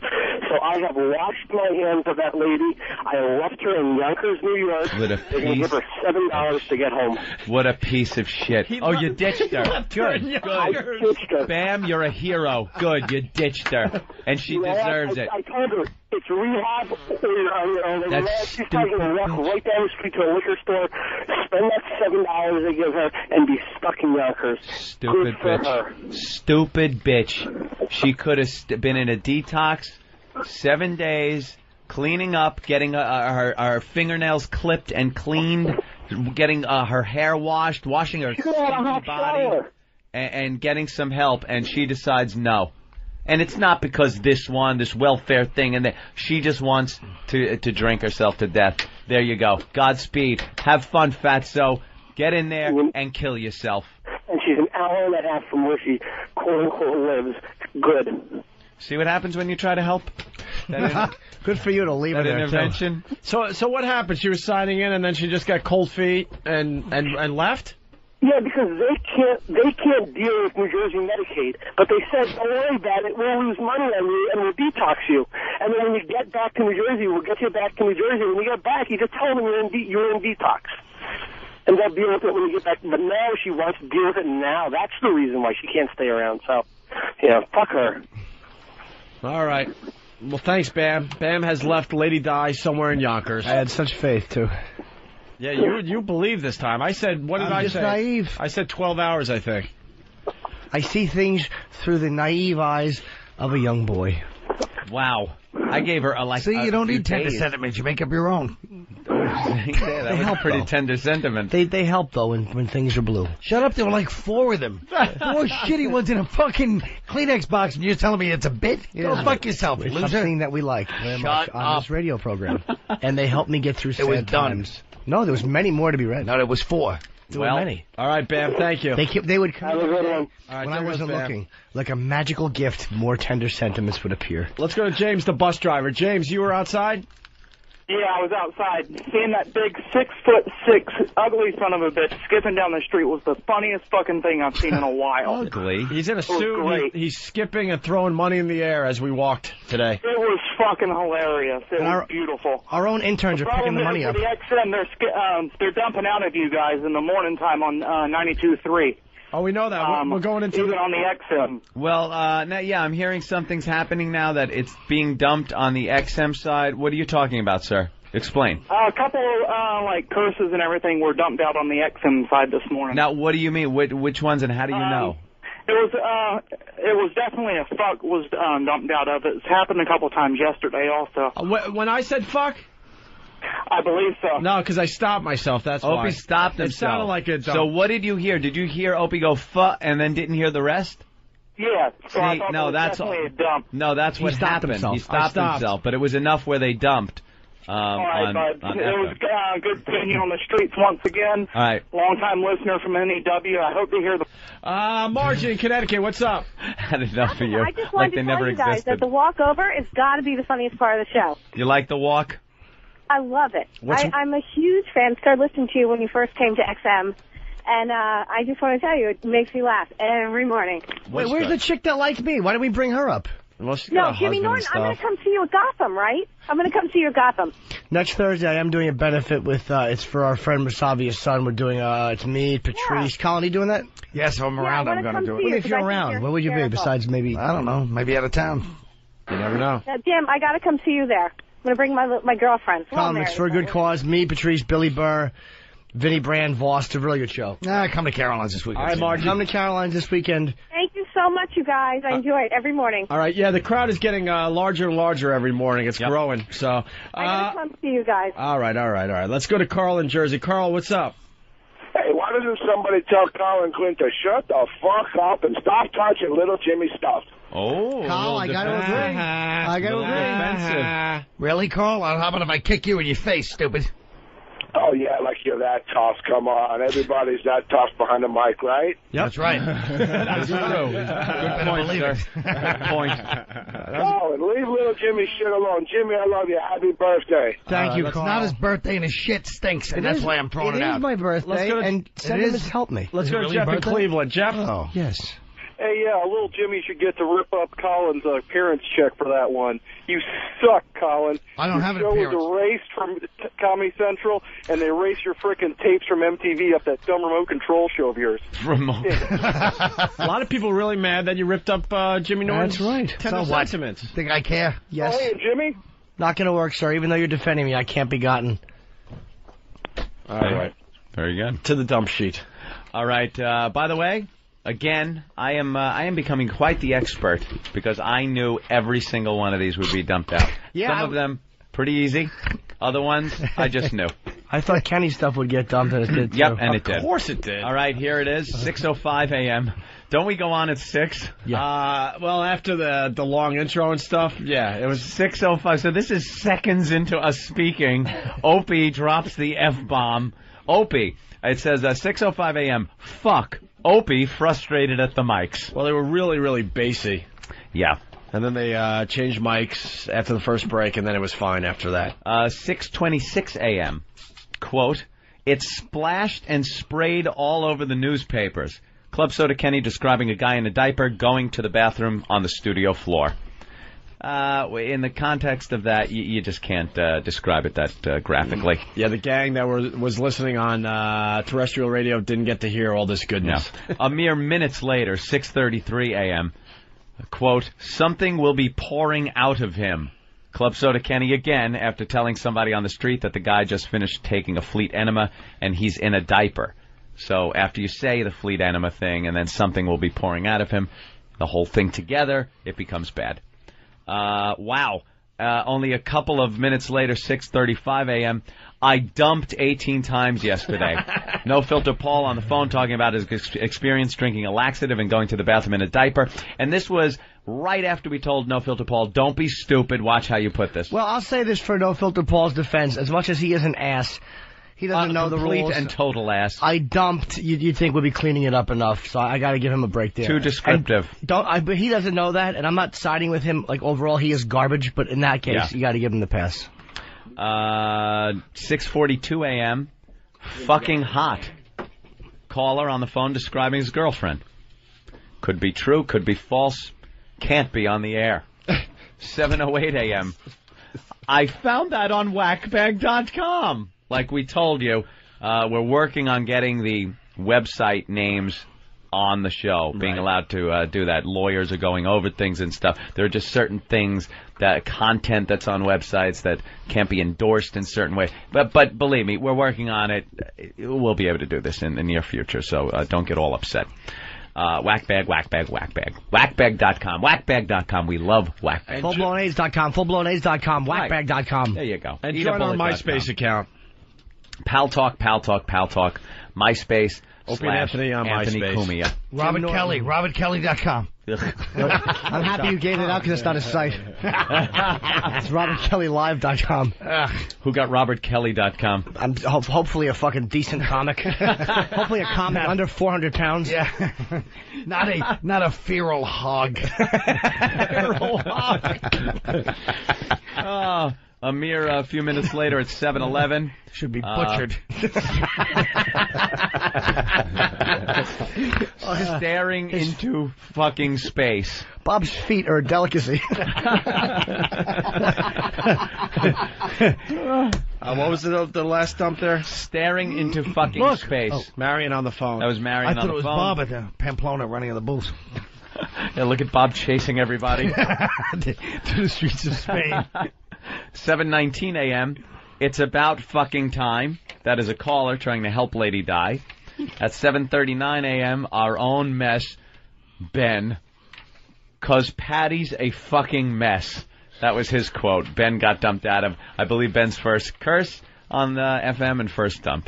So I have washed my hands of that lady. I left her in Yonkers, New York. They're going to give her $7 to get home. What a piece of shit. You ditched her. Good. I ditched her. Bam, you're a hero. Good, you ditched her. And she deserves it. I told her, it's rehab. That's she's taking a walk right down the street to a liquor store, spend that $7 they give her, and be stuck in Yonkers. Stupid bitch. Stupid bitch. She could have been in a detox 7 days, cleaning up, getting her fingernails clipped and cleaned, getting her hair washed, washing her body, and getting some help, and she decides no. And it's not because this welfare thing, and she just wants to drink herself to death. There you go. Godspeed. Have fun, fatso. Get in there and kill yourself. And she's an hour and a half from where she, quote-unquote, lives. Good. See what happens when you try to help? Good for you to leave that it there, intervention. So what happened? She was signing in, and then she just got cold feet and left? Yeah, because they can't deal with New Jersey Medicaid. But they said, don't worry about it. We'll lose money on you and we'll detox you. And then when you get back to New Jersey, we'll get you back to New Jersey. When you get back, you just tell them you're in detox. And they'll deal with it when you get back. But now she wants to deal with it now. That's the reason why she can't stay around. So, fuck her. All right. Well, thanks, Bam. Bam has left Lady Di somewhere in Yonkers. I had such faith, too. Yeah, you believe this time. I said, what did I say? I'm just naive. I said 12 hours, I think. I see things through the naive eyes of a young boy. Wow. I gave her a See, you don't need tender sentiments. You make up your own. That was a pretty tender sentiment. They help, though, when things are blue. Shut up, there were like 4 of them. 4 shitty ones in a fucking Kleenex box, and you're telling me it's a bit? Go fuck yourself, It's loser. something that we like very much on this radio program. And they help me get through sad was done. times. No, there was many more to be read. No, there was 4. There were many. All right, Bam, thank you. They would come Have a good one. All right, when I there goes wasn't Bam. looking. Like a magical gift, more tender sentiments would appear. Let's go to James, the bus driver. James, you were outside? Yeah, I was outside. Seeing that big 6'6" ugly son of a bitch skipping down the street was the funniest fucking thing I've seen in a while. Ugly? He's in a was suit. great. He's skipping and throwing money in the air as we walked today. It was fucking hilarious. It was beautiful. Our own interns are picking the money up. The XM, they're dumping out of you guys in the morning time on 92.3. Oh, we know that. We're going into even on the XM. Well, now, yeah, I'm hearing something's happening now that it's being dumped on the XM side. What are you talking about, sir? Explain. A couple like curses and everything were dumped out on the XM side this morning. Now, what do you mean? Which ones and how do you know? It was definitely a fuck was dumped out of it. It's happened a couple times yesterday also. When I said fuck? I believe so. No, because I stopped myself. That's why. Opie stopped himself. It sounded like a dump. So what did you hear? Did you hear Opie go fuck and then didn't hear the rest? Yeah. So I See, thought no, it was that's definitely a dump. No, that's what stopped happened. himself. He stopped himself, but it was enough where they dumped. All right, bud. on It was FM. good seeing you on the streets once again. All right. Long-time listener from NEW. I hope to hear the... Margie in Connecticut, what's up? Had enough of you. I just Like wanted they to never tell you guys existed. that the walk over has got to be the funniest part of the show. You like the walk? I love it. What's- I'm a huge fan. Started listening to you when you first came to XM. And I just want to tell you, it makes me laugh every morning. Wait, where's the chick that liked me? Why didn't we bring her up? Well, she's No, Jimmy Norton, I'm going to come see you at Gotham, right? I'm going to come see you at Gotham. Next Thursday, I am doing a benefit with, it's for our friend Masavia's son. We're doing, it's me, Patrice. Colin, you doing that? Yes, if I'm around, I'm going to do it. What if you're around? Where would you be besides maybe, I don't know, maybe out of town. You never know. Jim, I got to come see you there. I'm going to bring my girlfriend. Come on, Colin, it's Mary. for a good cause. Me, Patrice, Billy Burr, Vinny Brand, Voss. It's a really good show. Come to Caroline's this weekend. All right, Margie. Come to Caroline's this weekend. Thank you so much, you guys. I enjoy it every morning. All right, yeah, the crowd is getting larger and larger every morning. It's growing, so... I got to come see you guys. All right. Let's go to Carl in Jersey. Carl, what's up? Hey, why doesn't somebody tell Colin Quinn to shut the fuck up and stop touching little Jimmy's stuff? Oh, Carl, I got to agree. I got to agree. Really, Carl? How about if I kick you in your face, stupid? Oh, yeah, like you're that tough. Come on. Everybody's that tough behind the mic, right? Yep. That's right. That's true. Good point, sir. Good point. Oh, and leave little Jimmy's shit alone. Jimmy, I love you. Happy birthday. Thank you, It's Carl. not his birthday and his shit stinks, and that's why I'm throwing it out. It is my birthday, Let's go to- and sentiments help me. Let's Is go it to really Jeff in birthday? Cleveland. Jeff? Oh. Yes. Hey, yeah, little Jimmy should get to rip up Colin's appearance check for that one. You suck, Colin. I don't have an Your show appearance. was erased from Comedy Central, and they erased your frickin' tapes from MTV up that dumb remote control show of yours. Remote. A lot of people really mad that you ripped up Jimmy Norton's That's right. tender So what? sentiments. Think I care? Yes. Oh, hey, Jimmy? Not going to work, sir. Even though you're defending me, I can't be gotten. All right. Very good. To the dump sheet. All right. By the way, again, I am becoming quite the expert because I knew every single one of these would be dumped out. Yeah, Some of them pretty easy. Other ones I just knew. I thought Kenny's stuff would get dumped, and it did, too. Yep, and it did. Of course it did. All right, here it is, 6:05 a.m. Don't we go on at 6? Yeah. Well, after the long intro and stuff, yeah, it was 6:05. So this is seconds into us speaking. Opie drops the F-bomb. Opie, it says 6:05 a.m. Fuck. Opie frustrated at the mics. Well, they were really, really bassy. Yeah. And then they changed mics after the first break, and then it was fine after that. 6:26 a.m. Quote, it splashed and sprayed all over the newspapers. Club Soda Kenny describing a guy in a diaper going to the bathroom on the studio floor. In the context of that, you just can't describe it that graphically. Yeah, the gang that was listening on terrestrial radio didn't get to hear all this goodness. No. A mere minutes later, 6:33 a.m., quote, something will be pouring out of him. Club Soda Kenny again after telling somebody on the street that the guy just finished taking a Fleet enema and he's in a diaper. So after you say the Fleet enema thing and then something will be pouring out of him, the whole thing together, it becomes bad. Wow. Only a couple of minutes later, 6:35 a.m., I dumped 18 times yesterday. No Filter Paul on the phone talking about his experience drinking a laxative and going to the bathroom in a diaper. And this was right after we told No Filter Paul, don't be stupid, watch how you put this. Well, I'll say this for No Filter Paul's defense. As much as he is an ass, he doesn't know the rules. Complete and total ass. I dumped, you'd think would be cleaning it up enough, so I got to give him a break there. Too descriptive. But he doesn't know that, and I'm not siding with him. Like, overall, he is garbage, but in that case, you got to give him the pass. 6:42 a.m., fucking hot. Caller on the phone describing his girlfriend. Could be true, could be false, can't be on the air. 7:08 a.m., I found that on whackbag.com. Like we told you, we're working on getting the website names on the show, being allowed to do that. Lawyers are going over things and stuff. There are just certain things, that content that's on websites that can't be endorsed in certain ways. But believe me, we're working on it. We'll be able to do this in the near future, so don't get all upset. Whackbag. Whackbag.com. Whackbag.com. We love Whackbag. Fullblownaids.com. Fullblownaids.com. Whackbag.com. There you go. And join our MySpace account. Pal Talk. MySpace. Opie and Anthony on MySpace. Kumia. Robert Kelly. RobertKelly.com. I'm happy you gave it out because it's not a site. It's RobertKellyLive.com. Who got RobertKelly.com? I'm hopefully a fucking decent comic. Hopefully a comic under 400 pounds. Yeah. Not a feral hog. Feral hog. A mere few minutes later at 7-Eleven. Should be butchered. Staring into fucking space. Bob's feet are a delicacy. What was the last dump there? Staring into fucking space. Oh, Marion on the phone. That was Marion on the phone. I thought it was Bob at Pamplona running on the booth. Yeah, look at Bob chasing everybody. to the streets of Spain. 7:19 a.m. It's about fucking time. That is a caller trying to help Lady Di. At 7:39 a.m., our own mess, Ben, 'cause Patty's a fucking mess. That was his quote. Ben got dumped out of, I believe, Ben's first curse on the FM and first dump.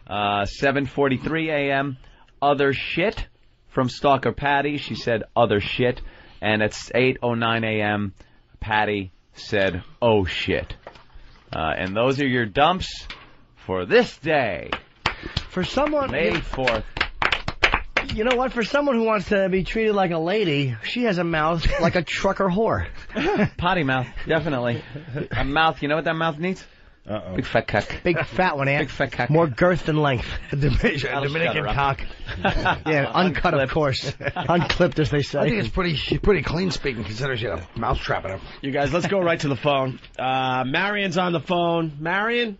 7:43 a.m., other shit from Stalker Patty. She said other shit. And at 8:09 a.m., Patty said, oh shit. And those are your dumps for this day. For someone... May 4th. You know what? For someone who wants to be treated like a lady, she has a mouth like a trucker whore. Potty mouth, definitely. A mouth, you know what that mouth needs? Uh-oh. Big fat cock. Big fat one, Ant. Big fat cock. More girth than length. Dominican cock. Yeah, uncut, of course. Unclipped, as they say. I think it's pretty clean speaking, considering she had a mousetrap in her. You guys, let's go right to the phone. Marion's on the phone. Marion?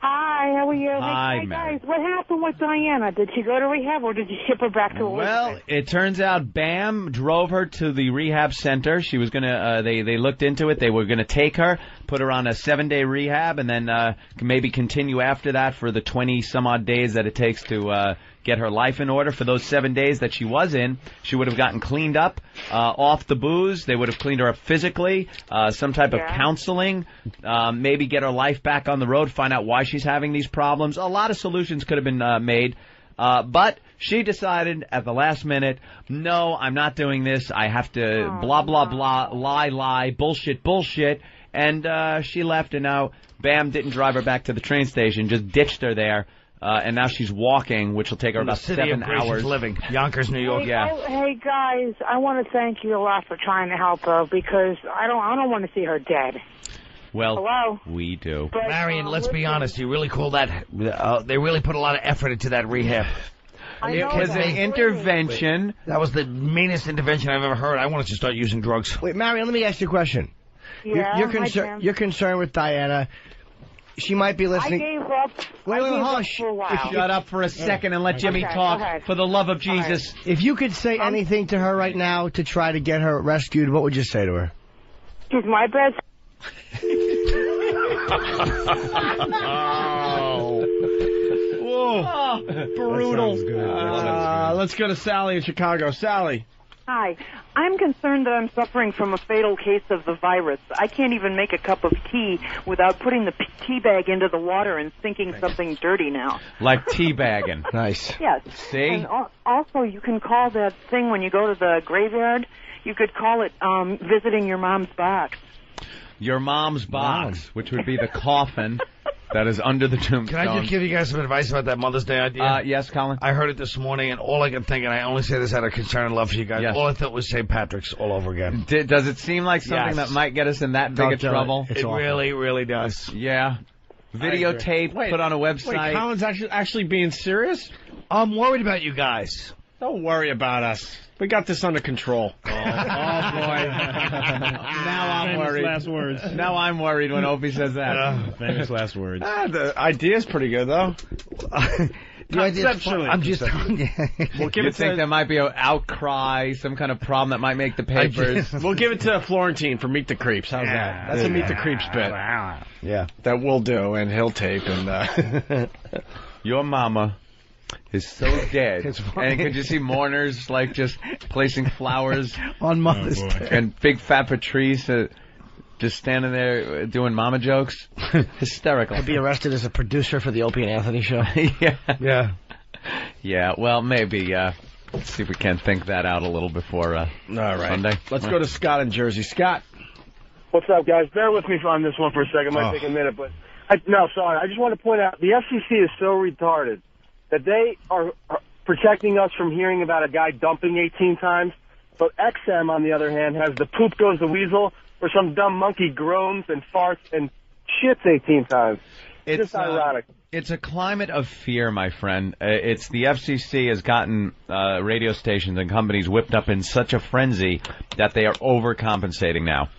Hi, how are you? Hi, hey guys, what happened with Diana? Did she go to rehab or did you ship her back to Elizabeth? Well, it turns out Bam drove her to the rehab center. She was gonna, they looked into it. They were gonna take her, put her on a 7-day rehab, and then maybe continue after that for the 20-some-odd days that it takes to get her life in order. For those 7 days that she was in, she would have gotten cleaned up, off the booze. They would have cleaned her up physically, some type of counseling, maybe get her life back on the road, find out why she's having these problems. A lot of solutions could have been made, but she decided at the last minute, no, I'm not doing this. I have to blah, blah, blah, lie, bullshit, and she left, and now Bam didn't drive her back to the train station, just ditched her there. And now she's walking, which will take her about 7 hours. Living, Yonkers, New York. Hey guys, I want to thank you a lot for trying to help her because I don't want to see her dead. Well, hello? We do. But, Marion, let's be honest. You really call that? They really put a lot of effort into that rehab. It was an intervention. That was the meanest intervention I've ever heard. I wanted to start using drugs. Wait, Marion, let me ask you a question. Yeah, you're concerned with Diana. She might be listening. I gave up. Wait, hush. Shut up for a second and let Jimmy talk. For the love of Jesus. If you could say anything to her right now to try to get her rescued, what would you say to her? She's my best. Whoa. Brutal. Let's go to Sally in Chicago. Sally. Hi. I'm concerned that I'm suffering from a fatal case of the virus. I can't even make a cup of tea without putting the tea bag into the water and sinking something dirty now. Like teabagging. Nice. Yes. See? And also, you can call that thing when you go to the graveyard, you could call it visiting your mom's box. Your mom's box, which would be the coffin that is under the tombstone. Can I just give you guys some advice about that Mother's Day idea? Yes, Colin? I heard it this morning, and all I can think, and I only say this out of concern and love for you guys, all I thought was St. Patrick's all over again. Does it seem like something that might get us in that big of trouble? It really, really does. Yeah. Videotape, put on a website. Wait, Colin's actually being serious? I'm worried about you guys. Don't worry about us. We got this under control. Oh, boy. Now I'm worried. Last words. Now I'm worried when Opie says that. Famous last words. The idea's pretty good, though. Conceptually. I'm just We'll give you it think to, there might be an outcry, some kind of problem that might make the papers? We'll give it to Florentine for Meet the Creeps. How's that? That's a Meet the Creeps bit. Yeah. That we'll do, and he'll tape. And Your mama is so dead. And could you see mourners, like, just placing flowers on Mother's Day? And big fat Patrice just standing there doing mama jokes? Hysterical. He'll be arrested as a producer for the Opie and Anthony show. Yeah, well, maybe. Let's see if we can think that out a little before All right. Sunday. Let's go to Scott in Jersey. Scott. What's up, guys? Bear with me on this one for a second. It might take a minute, but I just want to point out the FCC is so retarded that they are protecting us from hearing about a guy dumping 18 times, but XM, on the other hand, has the poop goes the weasel, where some dumb monkey groans and farts and shits 18 times. It's just ironic. It's a climate of fear, my friend. It's the FCC has gotten radio stations and companies whipped up in such a frenzy that they are overcompensating now.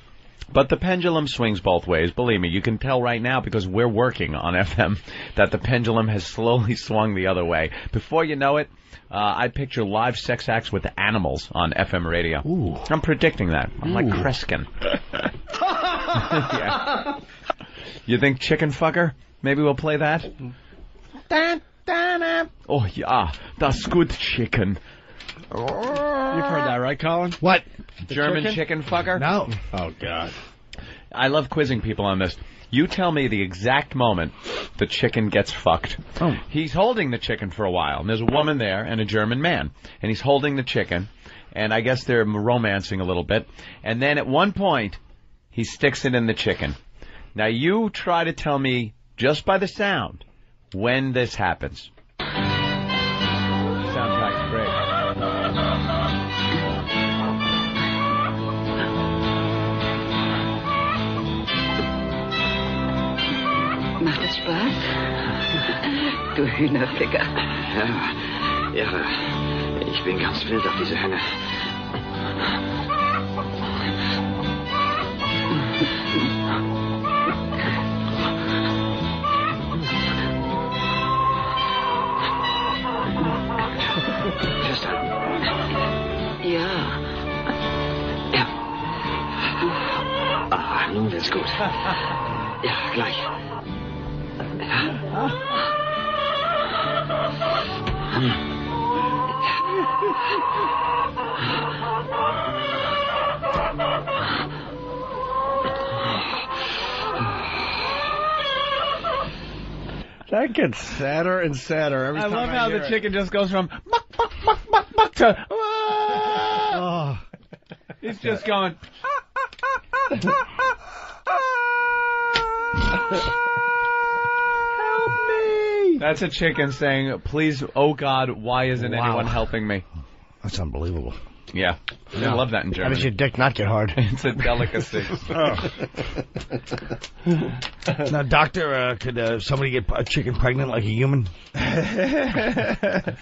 But the pendulum swings both ways. Believe me, you can tell right now because we're working on FM that the pendulum has slowly swung the other way. Before you know it, I picture live sex acts with animals on FM radio. Ooh. I'm predicting that. I'm like Kreskin. Yeah. You think chicken fucker? Maybe we'll play that? Oh, yeah. That's good chicken. You've heard that, right, Colin? What? German chicken fucker? No. Oh, God. I love quizzing people on this. You tell me the exact moment the chicken gets fucked. Oh. He's holding the chicken for a while, and there's a woman there and a German man. And he's holding the chicken, and I guess they're romancing a little bit. And then at one point, he sticks it in the chicken. Now, you try to tell me, just by the sound, when this happens. Soundtrack's great. Macht es Spaß? Du Hühnerficker. Ja, irre. Ich bin ganz wild auf diese Henne. Schwester. Ja. Ja. Ah, nun wird's gut. Ja, gleich. That gets sadder and sadder every time. I love how the hear chicken just goes from muck, muck, muck, muck, muck to Oh. He's just going. Help me! That's a chicken saying, "Please, oh God, why isn't anyone helping me?" That's unbelievable. Yeah. I love that in How Germany. does your dick not get hard? It's a delicacy. Now, doctor, could somebody get a chicken pregnant like a human? I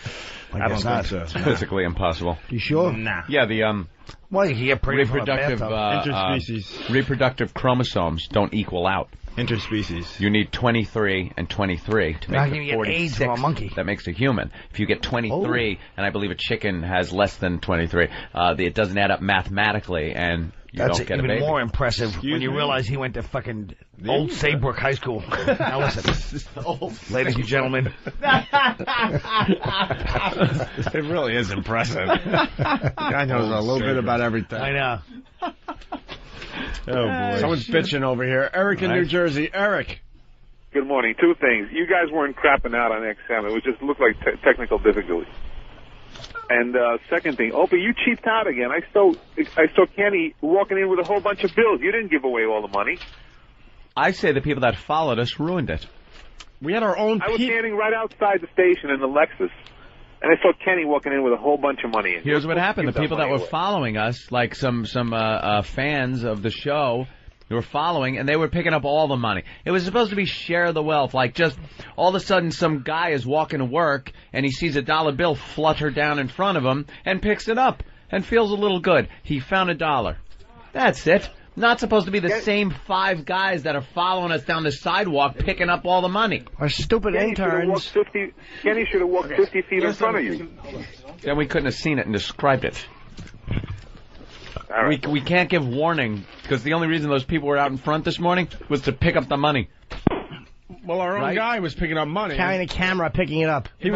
guess not. It's physically impossible. You sure? Nah. Yeah, the Well, you can get pregnant from a reproductive bathtub. Interspecies. reproductive chromosomes don't equal out. Interspecies. You need 23 and 23 to How make can the you get AIDS from a 46 monkey? that makes a human. If you get 23, and I believe a chicken has less than 23, it doesn't add up mathematically, and you That's don't get a even baby. more impressive when you realize he went to fucking Old Saybrook High School. Now listen, ladies and gentlemen. It really is impressive. Guy knows a little bit about everything. I know. Oh, boy. Someone's bitching over here. Eric in New Jersey. Eric. Good morning. Two things. You guys weren't crapping out on XM. It was just looked like technical difficulty. And second thing, Opie, you cheaped out again. I saw Kenny walking in with a whole bunch of bills. You didn't give away all the money. I say the people that followed us ruined it. We had our own. I was standing right outside the station in the Lexus, and I saw Kenny walking in with a whole bunch of money. Here's what happened. The people that were following us, like some fans of the show, they were following, and they were picking up all the money. It was supposed to be share the wealth. Like, just all of a sudden some guy is walking to work, and he sees a dollar bill flutter down in front of him, and picks it up, and feels a little good. He found $1. That's it. Not supposed to be the same 5 guys that are following us down the sidewalk picking up all the money. Our stupid interns. Kenny should have walked 50 feet in front of you. Then we couldn't have seen it and described it. All right. We can't give warning, because the only reason those people were out in front this morning was to pick up the money. Well, our own guy was picking up money. Carrying a camera, picking it up. In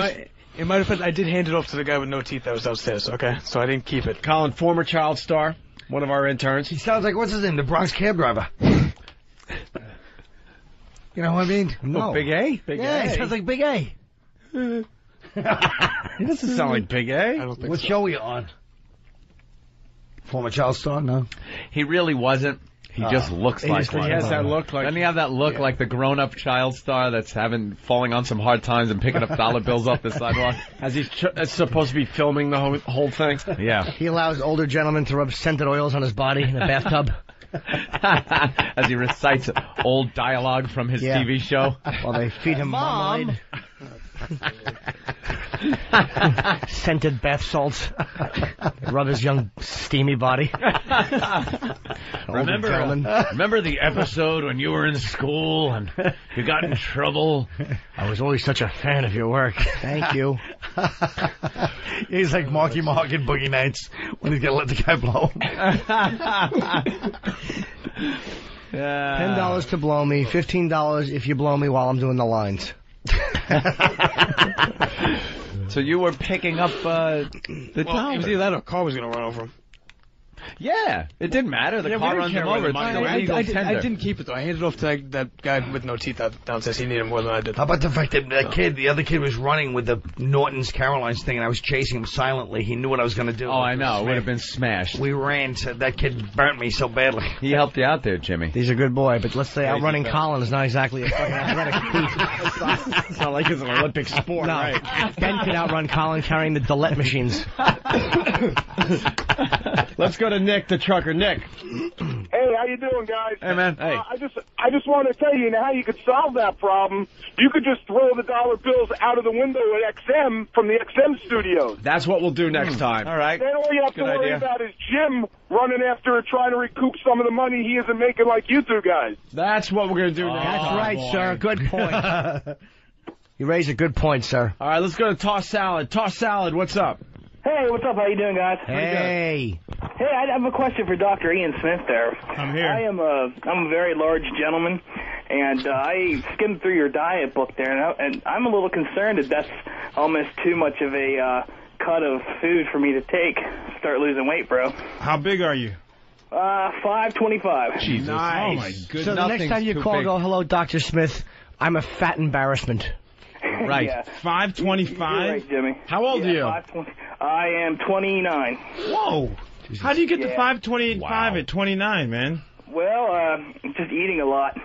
my defense, I did hand it off to the guy with no teeth that was downstairs, okay? So I didn't keep it. Colin, former child star, one of our interns. He sounds like, what's his name, the Bronx cab driver. You know what I mean? No. Oh, Big A? Big yeah, A. he sounds like Big A. He doesn't sound like Big A. I don't think What so. show are you on? Former child star? No. He really wasn't. He just looks like one. He has that look like. Doesn't he have that look like the grown-up child star that's falling on some hard times and picking up dollar bills off the sidewalk? As he's supposed to be filming the whole thing? Yeah. He allows older gentlemen to rub scented oils on his body in a bathtub. As he recites old dialogue from his TV show. While they feed him marmalade. Scented bath salts. Rub his young, steamy body. Remember the episode when you were in school and you got in trouble? I was always such a fan of your work. Thank you. He's like Marky Mark in Boogie Nights when he's gonna let the guy blow. $10 to blow me, $15 if you blow me while I'm doing the lines. So you were picking up the It was either that or a car was going to run over him. Yeah, it didn't matter. The car runs him over. It's still legal tender. I didn't keep it, though. I handed it off to that guy with no teeth downstairs. He needed more than I did. How about the fact that the other kid was running with the Norton's Carolines thing, and I was chasing him silently. He knew what I was going to do. Oh, I know. It would have been smashed. We ran, so that kid burnt me so badly. He helped you out there, Jimmy. He's a good boy, but let's say outrunning Colin is not exactly a fucking athletic feat. It's not like it's an Olympic sport, no. right? Ben could outrun Colin carrying the Dillette machines. Let's go to Nick, the trucker. Nick. Hey, how you doing, guys? Hey, man. Hey. I just want to tell you how you could solve that problem. You could just throw the dollar bills out of the window at XM from the XM studios. That's what we'll do next time. All right. Then all you have to worry about is Jim running after it, trying to recoup some of the money he isn't making like you two guys. That's what we're going to do next time. That's right, sir. Good point. You raise a good point, sir. All right, let's go to Toss Salad. Toss Salad, what's up? Hey, what's up? How you doing, guys? Hey. Hey, I have a question for Dr. Ian Smith there. I'm here. I'm a very large gentleman, and I skimmed through your diet book there, and I'm a little concerned that that's almost too much of a cut of food for me to take. Start losing weight, bro. How big are you? 525. Jesus. Nice. Oh, my goodness. So the next time you call, go, hello, Dr. Smith. I'm a fat embarrassment. Right. Yeah. 525? You're right, Jimmy. How old are you? 520. I am 29. Whoa. Jesus. How do you get to 525 at 29, man? Well, just eating a lot.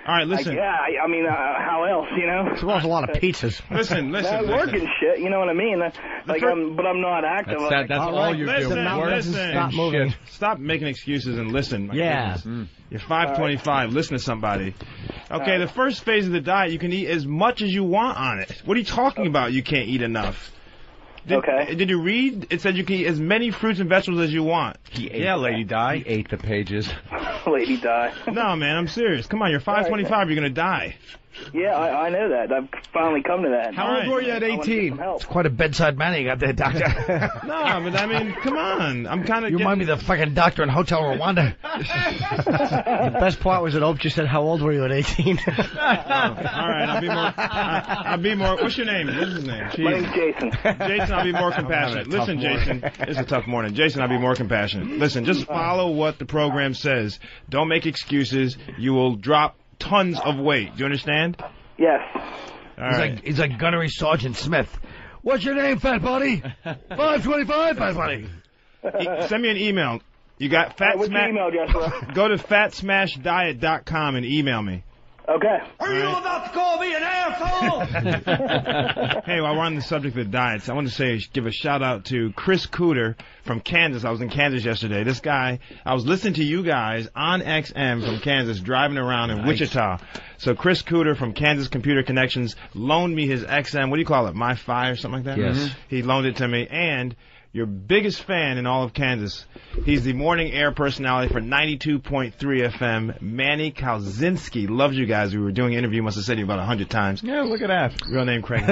All right, listen. I mean, how else, you know? It's also a lot of pizzas. Listen. Working shit, you know what I mean? But I'm not active. That's all you do. Listen. Stop moving. Stop making excuses and listen. My Yeah. goodness. You're 525. Listen to somebody. Okay, the first phase of the diet, you can eat as much as you want on it. What are you talking about? You can't eat enough. Did you read? It said you can eat as many fruits and vegetables as you want. Lady Di. He ate the pages. Lady Di. No, man, I'm serious. Come on, you're 525. You're going to die. Yeah, I know that. I've finally come to that. How old were you at 18? It's quite a bedside manner you got there, doctor. No, but I mean, come on. I'm kind of. You remind me of the fucking doctor in Hotel Rwanda. The best part was that Ope just said, "How old were you at 18?" All right, I'll be more. What's your name? What's his name? My name's Jason. Jason, I'll be more compassionate. Listen, Jason, it's a tough morning. Jason, I'll be more compassionate. Listen, just follow what the program says. Don't make excuses. You will drop tons of weight. Do you understand? Yes. All right. He's like Gunnery Sergeant Smith. What's your name, fat buddy? 525, fat buddy. Send me an email. You got Fat What's your email address, bro? Go to fatsmashdiet.com and email me. Okay. Are you about to call me an asshole? Hey, while we're on the subject of diets, I want to give a shout out to Chris Cooter from Kansas. I was in Kansas yesterday. This guy, I was listening to you guys on XM from Kansas, driving around in Wichita. So Chris Cooter from Kansas Computer Connections loaned me his XM. What do you call it? MiFi or something like that? Yes. He loaned it to me, and your biggest fan in all of Kansas. He's the morning air personality for 92.3 FM. Manny Kalzinski loves you guys. We were doing an interview. Must have said you about 100 times. Yeah, look at that. Real name Craig.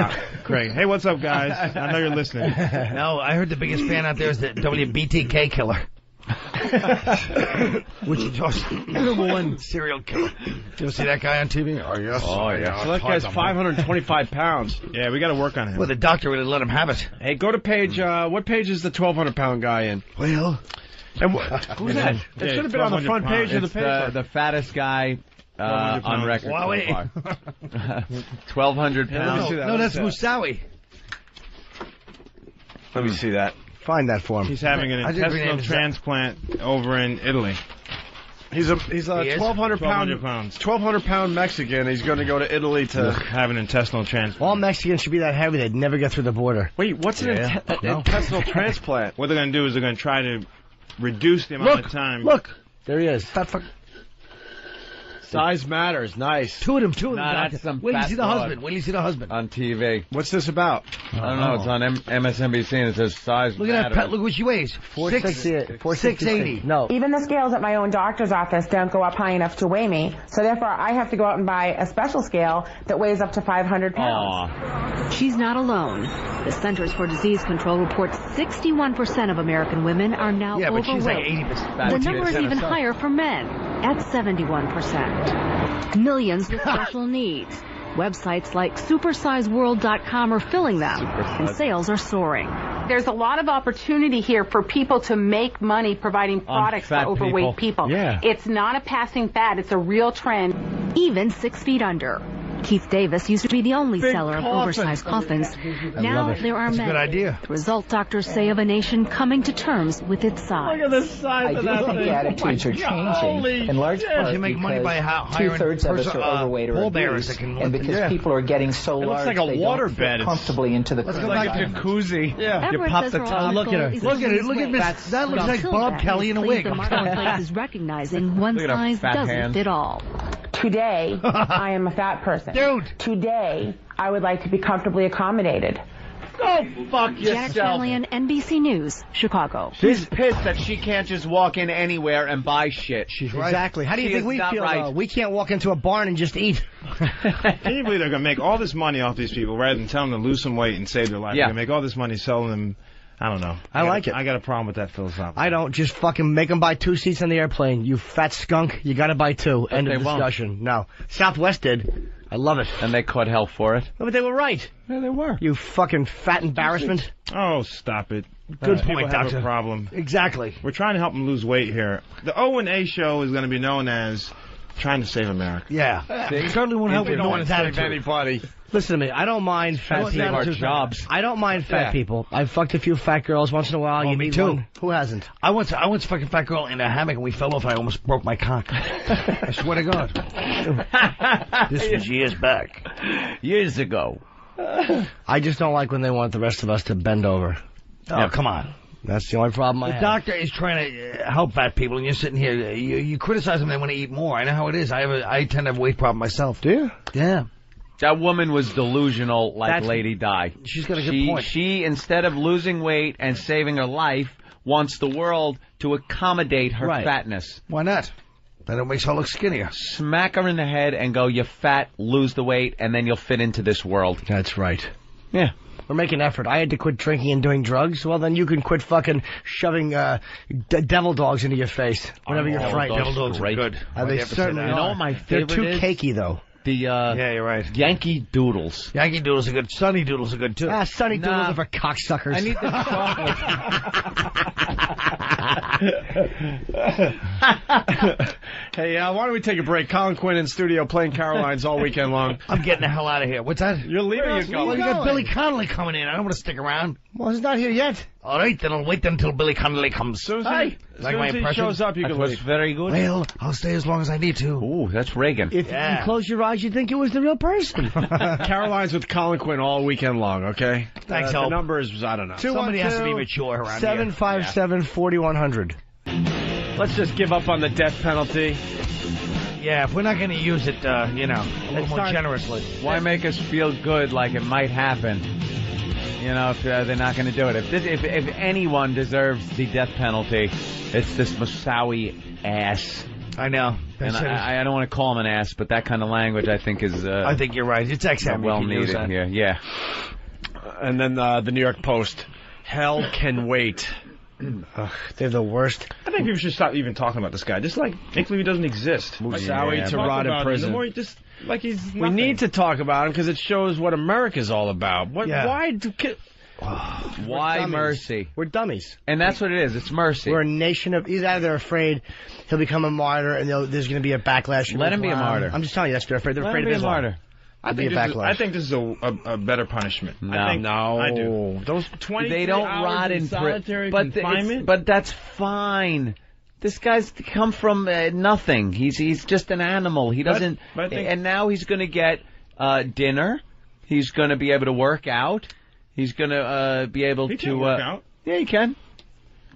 Craig. Hey, what's up, guys? I know you're listening. No, I heard the biggest fan out there is the WBTK killer. Which is just number one serial killer. You ever see that guy on TV? Oh, yes. Oh, yeah. So that guy's 525 pounds. Yeah, we got to work on him. Well, the doctor would have let him have it. Hey, go to page, what page is the 1,200-pound guy in? Well, and who's that? It should have been on the front page of the paper. The fattest guy on record so far. 1,200 pounds. No, that's Musawi. Let me see that. Find that for him. He's having an intestinal transplant over in Italy. He's a 1,200 pound Mexican. He's going to go to Italy to have an intestinal transplant. All Mexicans should be that heavy they'd never get through the border. Wait, what's an intestinal transplant? What they're going to do is they're going to try to reduce the amount of time. Look, there he is. Fat fuck. Size matters. Nice. Two of them. That's some Wait till you fat see the broad. husband. Wait till you see the husband. On TV. What's this about? I don't know. It's on MSNBC and it says size Look at matters. that. Look what she weighs. 680. No. Even the scales at my own doctor's office don't go up high enough to weigh me, so therefore I have to go out and buy a special scale that weighs up to 500 pounds. Aww. She's not alone. The Centers for Disease Control reports 61% of American women are now overweight. But she's like 80%. The number is even higher for men, at 71%. Millions with special needs. Websites like supersizeworld.com are filling them, and sales are soaring. There's a lot of opportunity here for people to make money providing products for overweight people. Yeah. It's not a passing fad. It's a real trend. Even 6 feet under. Keith Davis used to be the only seller of oversized coffins. Now there are That's many. a good idea. The result, doctors say, of a nation coming to terms with its size. Look at the size of that thing. Attitudes are changing in large part They make money by hiring two-thirds of us are overweight or obese, and because people are getting so large, looks like a they water don't fit bed. comfortably into the It's like a jacuzzi. Yeah. Everett says her article Look at her. is Look at it. a Look at waste. Miss. That looks like Until Bob then, Kelly in a please, wig. The marketplace is recognizing one Look at her size fat doesn't hands. fit all. Today, I am a fat person. Dude. Today, I would like to be comfortably accommodated. Go fuck Janet yourself. Shanley, NBC News, Chicago. She's pissed that she can't just walk in anywhere and buy shit. She's right. Exactly. How do you She think is we not feel? right. We can't walk into a barn and just eat. Can you believe they're going to make all this money off these people rather than tell them to lose some weight and save their life? Yeah. They're going to make all this money selling them. I don't know. I like it. I got a problem with that philosophy. I don't. Just fucking make them buy 2 seats on the airplane. You fat skunk. You got to buy 2. End they of won't. discussion. No. Southwest did. I love it. And they caught hell for it. No, but they were right. Yeah, they were. You fucking fat embarrassment. Oh, stop it. Good People point, have Doctor. a problem. Exactly. We're trying to help them lose weight here. The O&A show is going to be known as Trying to Save America. Yeah. Certainly won't help They with don't no want one's to save attitude. anybody. Listen to me. I don't mind fat Save our people. jobs. I don't mind fat Yeah. people. I've fucked a few fat girls once in a while. Oh, You me need too. one. Who hasn't? I once fucking fat girl in a hammock and we fell off and I almost broke my cock. I swear to God. This was years back. Years ago. I just don't like when they want the rest of us to bend over. Oh, come on. That's the only problem I The have. doctor is trying to help fat people, and you're sitting here. You criticize them, they want to eat more. I know how it is. I tend to have a weight problem myself. Do you? Yeah. That woman was delusional like That's- Lady Di. She's got a good point. She, instead of losing weight and saving her life, wants the world to accommodate her Right. fatness. Why not? Then it makes her look skinnier. Smack her in the head and go, "You're fat, lose the weight, and then you'll fit into this world." That's right. Yeah. We're making effort. I had to quit drinking and doing drugs. Well, then you can quit fucking shoving devil dogs into your face whenever you're frightened. Devil dogs are good. They certainly are. You know what my favorite They're too cakey, though. Yeah, you're right. Yankee Doodles. Yankee Doodles are good. Sunny Doodles are good, too. Sunny Doodles are for cocksuckers. I need the chocolate. Hey, why don't we take a break? Colin Quinn in studio playing Carolines all weekend long. I'm getting the hell out of here. What's that? You're leaving? Well, you got Billy Connolly coming in. I don't want to stick around. Well, he's not here yet. All right, then I'll wait until Billy Connolly comes. As soon as he shows up, you can leave. Very good. Well, I'll stay as long as I need to. Ooh, that's Reagan. If you close your eyes, you'd think it was the real person. Carolines with Colin Quinn all weekend long, okay? Thanks, The number is, I don't know. Somebody has to be mature around 757-4100. Let's just give up on the death penalty. Yeah, if we're not going to use it, a little more generously. Why make us feel good like it might happen? You know, if they're not going to do it. If anyone deserves the death penalty, it's this Moussaoui ass. I know. And I don't want to call him an ass, but that kind of language I think is... I think you're right. It's XM. Well needed here. Yeah. And then the New York Post. Hell can wait. Ugh, they're the worst. I think people should stop even talking about this guy. Just like make believe he doesn't exist. Moussaoui to rot in prison. We need to talk about him because it shows what America's all about. Why mercy? We're dummies. And that's what it is. It's mercy. We're a nation of... Either they're afraid he'll become a martyr and there's going to be a backlash. Let him be a martyr. I'm just telling you, that's what they're afraid. They're afraid of Islam. Martyr. I think this is a better punishment. No. I do. Those 23 they don't hours rot in solitary confinement. But that's fine. This guy's come from nothing. He's just an animal. He doesn't. And now he's going to get dinner. He's going to be able to work out. He's going to be able to work out. Yeah, he can.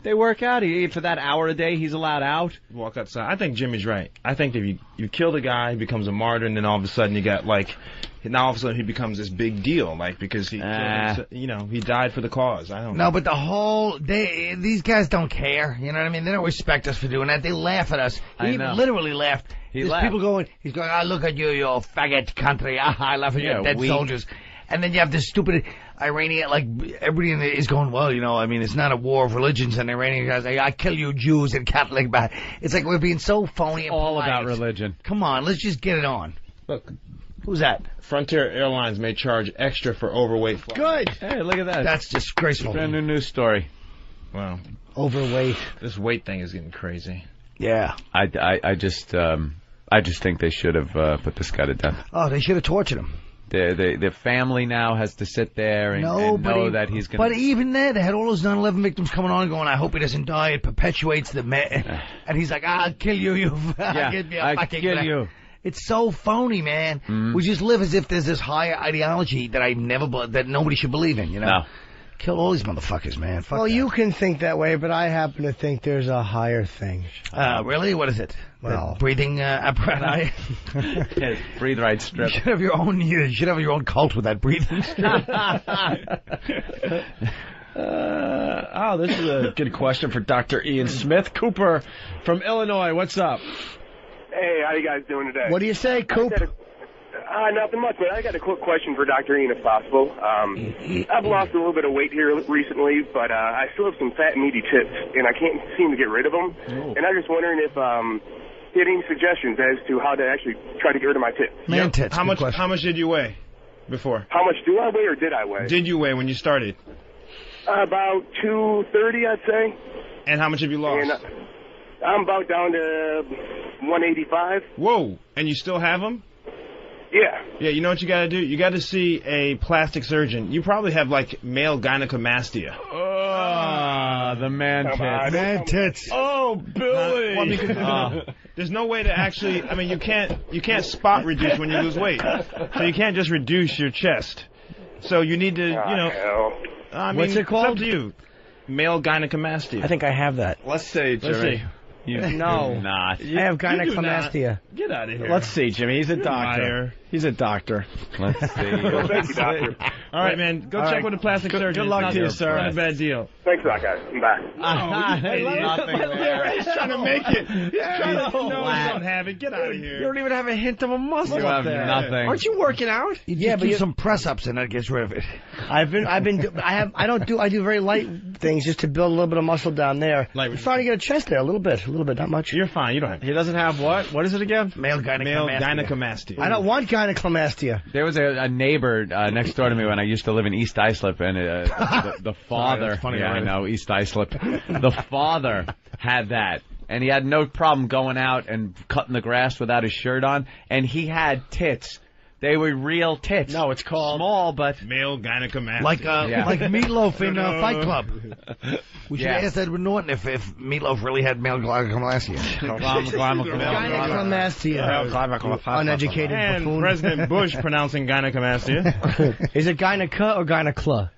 They work out. For that hour a day, he's allowed out. Walk outside. I think Jimmy's right. I think if you kill the guy, he becomes a martyr, and then all of a sudden you got now all of a sudden he becomes this big deal, because he killed he died for the cause. I don't know. No, but these guys don't care. You know what I mean? They don't respect us for doing that. They laugh at us. He literally laughed. There's people going, he's going, look at you faggot country. I laugh at you dead soldiers. And then you have this stupid Iranian, everybody is going, well, it's not a war of religions, and Iranian guys say, I kill you Jews and Catholic, but it's like we're being so phony and all polite. about religion. Come on, let's just get it on. Look. Who's that? Frontier Airlines may charge extra for overweight flights. Good. Hey, look at that. That's disgraceful. Brand new news story. Wow. Overweight. This weight thing is getting crazy. Yeah. I just think they should have put this guy to death. Oh, they should have tortured him. The family now has to sit there and know that he's going to... But even there, they had all those 9/11 victims coming on going, I hope he doesn't die. It perpetuates the... And he's like, I'll kill you. I'll kill you. It's so phony, man. Mm-hmm. We just live as if there's this higher ideology that nobody should believe in, No. Kill all these motherfuckers, man. Fuck that. You can think that way, but I happen to think there's a higher thing. Really? What is it? Well, breathing apparatus. Yes, breathe right strip. You should have your own. You should have your own cult with that breathing strip. This is a good question for Dr. Ian Smith. Cooper from Illinois, what's up? Hey, how you guys doing today? What do you say, Coop? Nothing much, but I got a quick question for Dr. Ian, if possible. I've lost a little bit of weight here recently, but I still have some fat, meaty tits, and I can't seem to get rid of them. Oh. And I'm just wondering if you had any suggestions as to how to actually try to get rid of my tits. Man tits. How much did you weigh before? How much do I weigh, or did I weigh? Did you weigh when you started? About 230, I'd say. And how much have you lost? And, I'm about down to 185. Whoa! And you still have them? Yeah. Yeah, you know what you got to do? You got to see a plastic surgeon. You probably have, male gynecomastia. The man tits. Man tits. Oh, Billy! There's no way to actually... you can't spot reduce when you lose weight. So you can't just reduce your chest. So you need to, What's it called? It's up to you. Male gynecomastia. I think I have that. Let's see, Jerry. You No. do not. I have gynecomastia. Get out of here. Let's see, Jimmy. He's a doctor. Liar. He's a doctor. Let's see. Thank you, doctor. All right, man. Go check with the plastic surgeon. Good luck to you, sir. Not a bad deal. Thanks a lot, guys. Bye. He's trying to make it. Don't have it. Get out of here. You don't even have a hint of a muscle You up have there. nothing. Aren't you working out? Yeah, but do some press-ups and that gets rid of it. I do very light things just to build a little bit of muscle down there. I'm starting to get a chest there, a little bit, not much. You're fine. You don't have. He doesn't have what? What is it again? Male gynecomastia. I don't want gynecomastia. There was a neighbor next door to me when I used to live in East Islip, and the father, I know, East Islip, the father had that, and he had no problem going out and cutting the grass without his shirt on, and he had tits. They were real tits. No, it's called small, but male gynecomastia. Like Meatloaf in Fight Club. We should ask Edward Norton if Meatloaf really had male gynecomastia. Gynecomastia. Uneducated and buffoon. President Bush pronouncing gynecomastia. Is it gyneca or gynecla?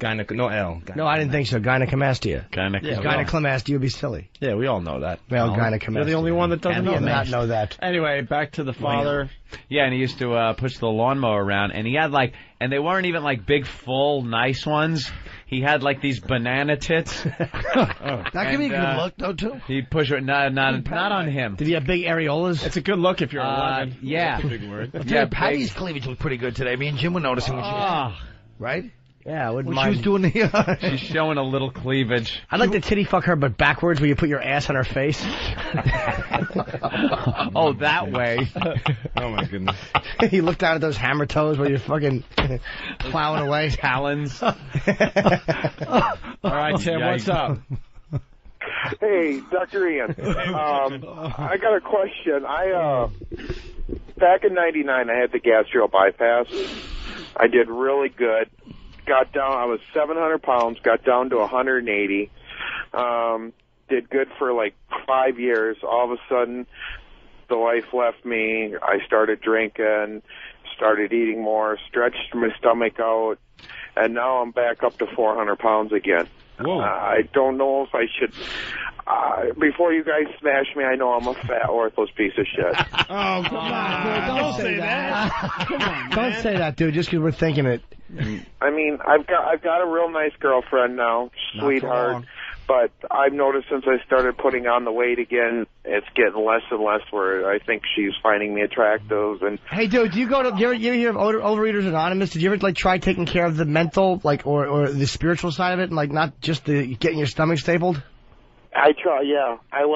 No L. No, I didn't think so. Gynecomastia. Gynecomastia would be silly. Yeah, we all know that. Male gynecomastia. You're the only one that doesn't not know that. Anyway, back to the father. Yeah, and he used to push the lawnmower around, and he had and they weren't even big, full, nice ones. He had these banana tits. That can be a good look, though, too. He'd push it, not on him. Did he have big areolas? It's a good look if you're 11. Yeah. That's a big word. Yeah, Patty's cleavage was pretty good today. Me and Jim were noticing when she was, right? Yeah, I wouldn't when mind. she was doing the... She's showing a little cleavage. I'd like to titty fuck her, but backwards, where you put your ass on her face. Oh, that way. Oh, my goodness. You look down at those hammer toes where you're fucking plowing away. Talons. All right, Tim, what's up? Hey, Dr. Ian. I got a question. Back in '99, I had the gastro bypass. I did really good. Got down, I was 700 pounds, got down to 180. Did good for 5 years. All of a sudden, the life left me. I started drinking, started eating more, stretched my stomach out, and now I'm back up to 400 pounds again. Whoa. I don't know if I should... before you guys smash me, I know I'm a fat, worthless piece of shit. Oh, come on. Don't say that. Come on, man. Don't say that, dude, just because we're thinking it. I mean, I've got a real nice girlfriend now, sweetheart. But I've noticed since I started putting on the weight again, it's getting less and less where I think she's finding me attractive. And hey, dude, do you ever hear of Overeaters Anonymous? Did you ever try taking care of the mental, or the spiritual side of it, and not just the getting your stomach stapled? I try, yeah. I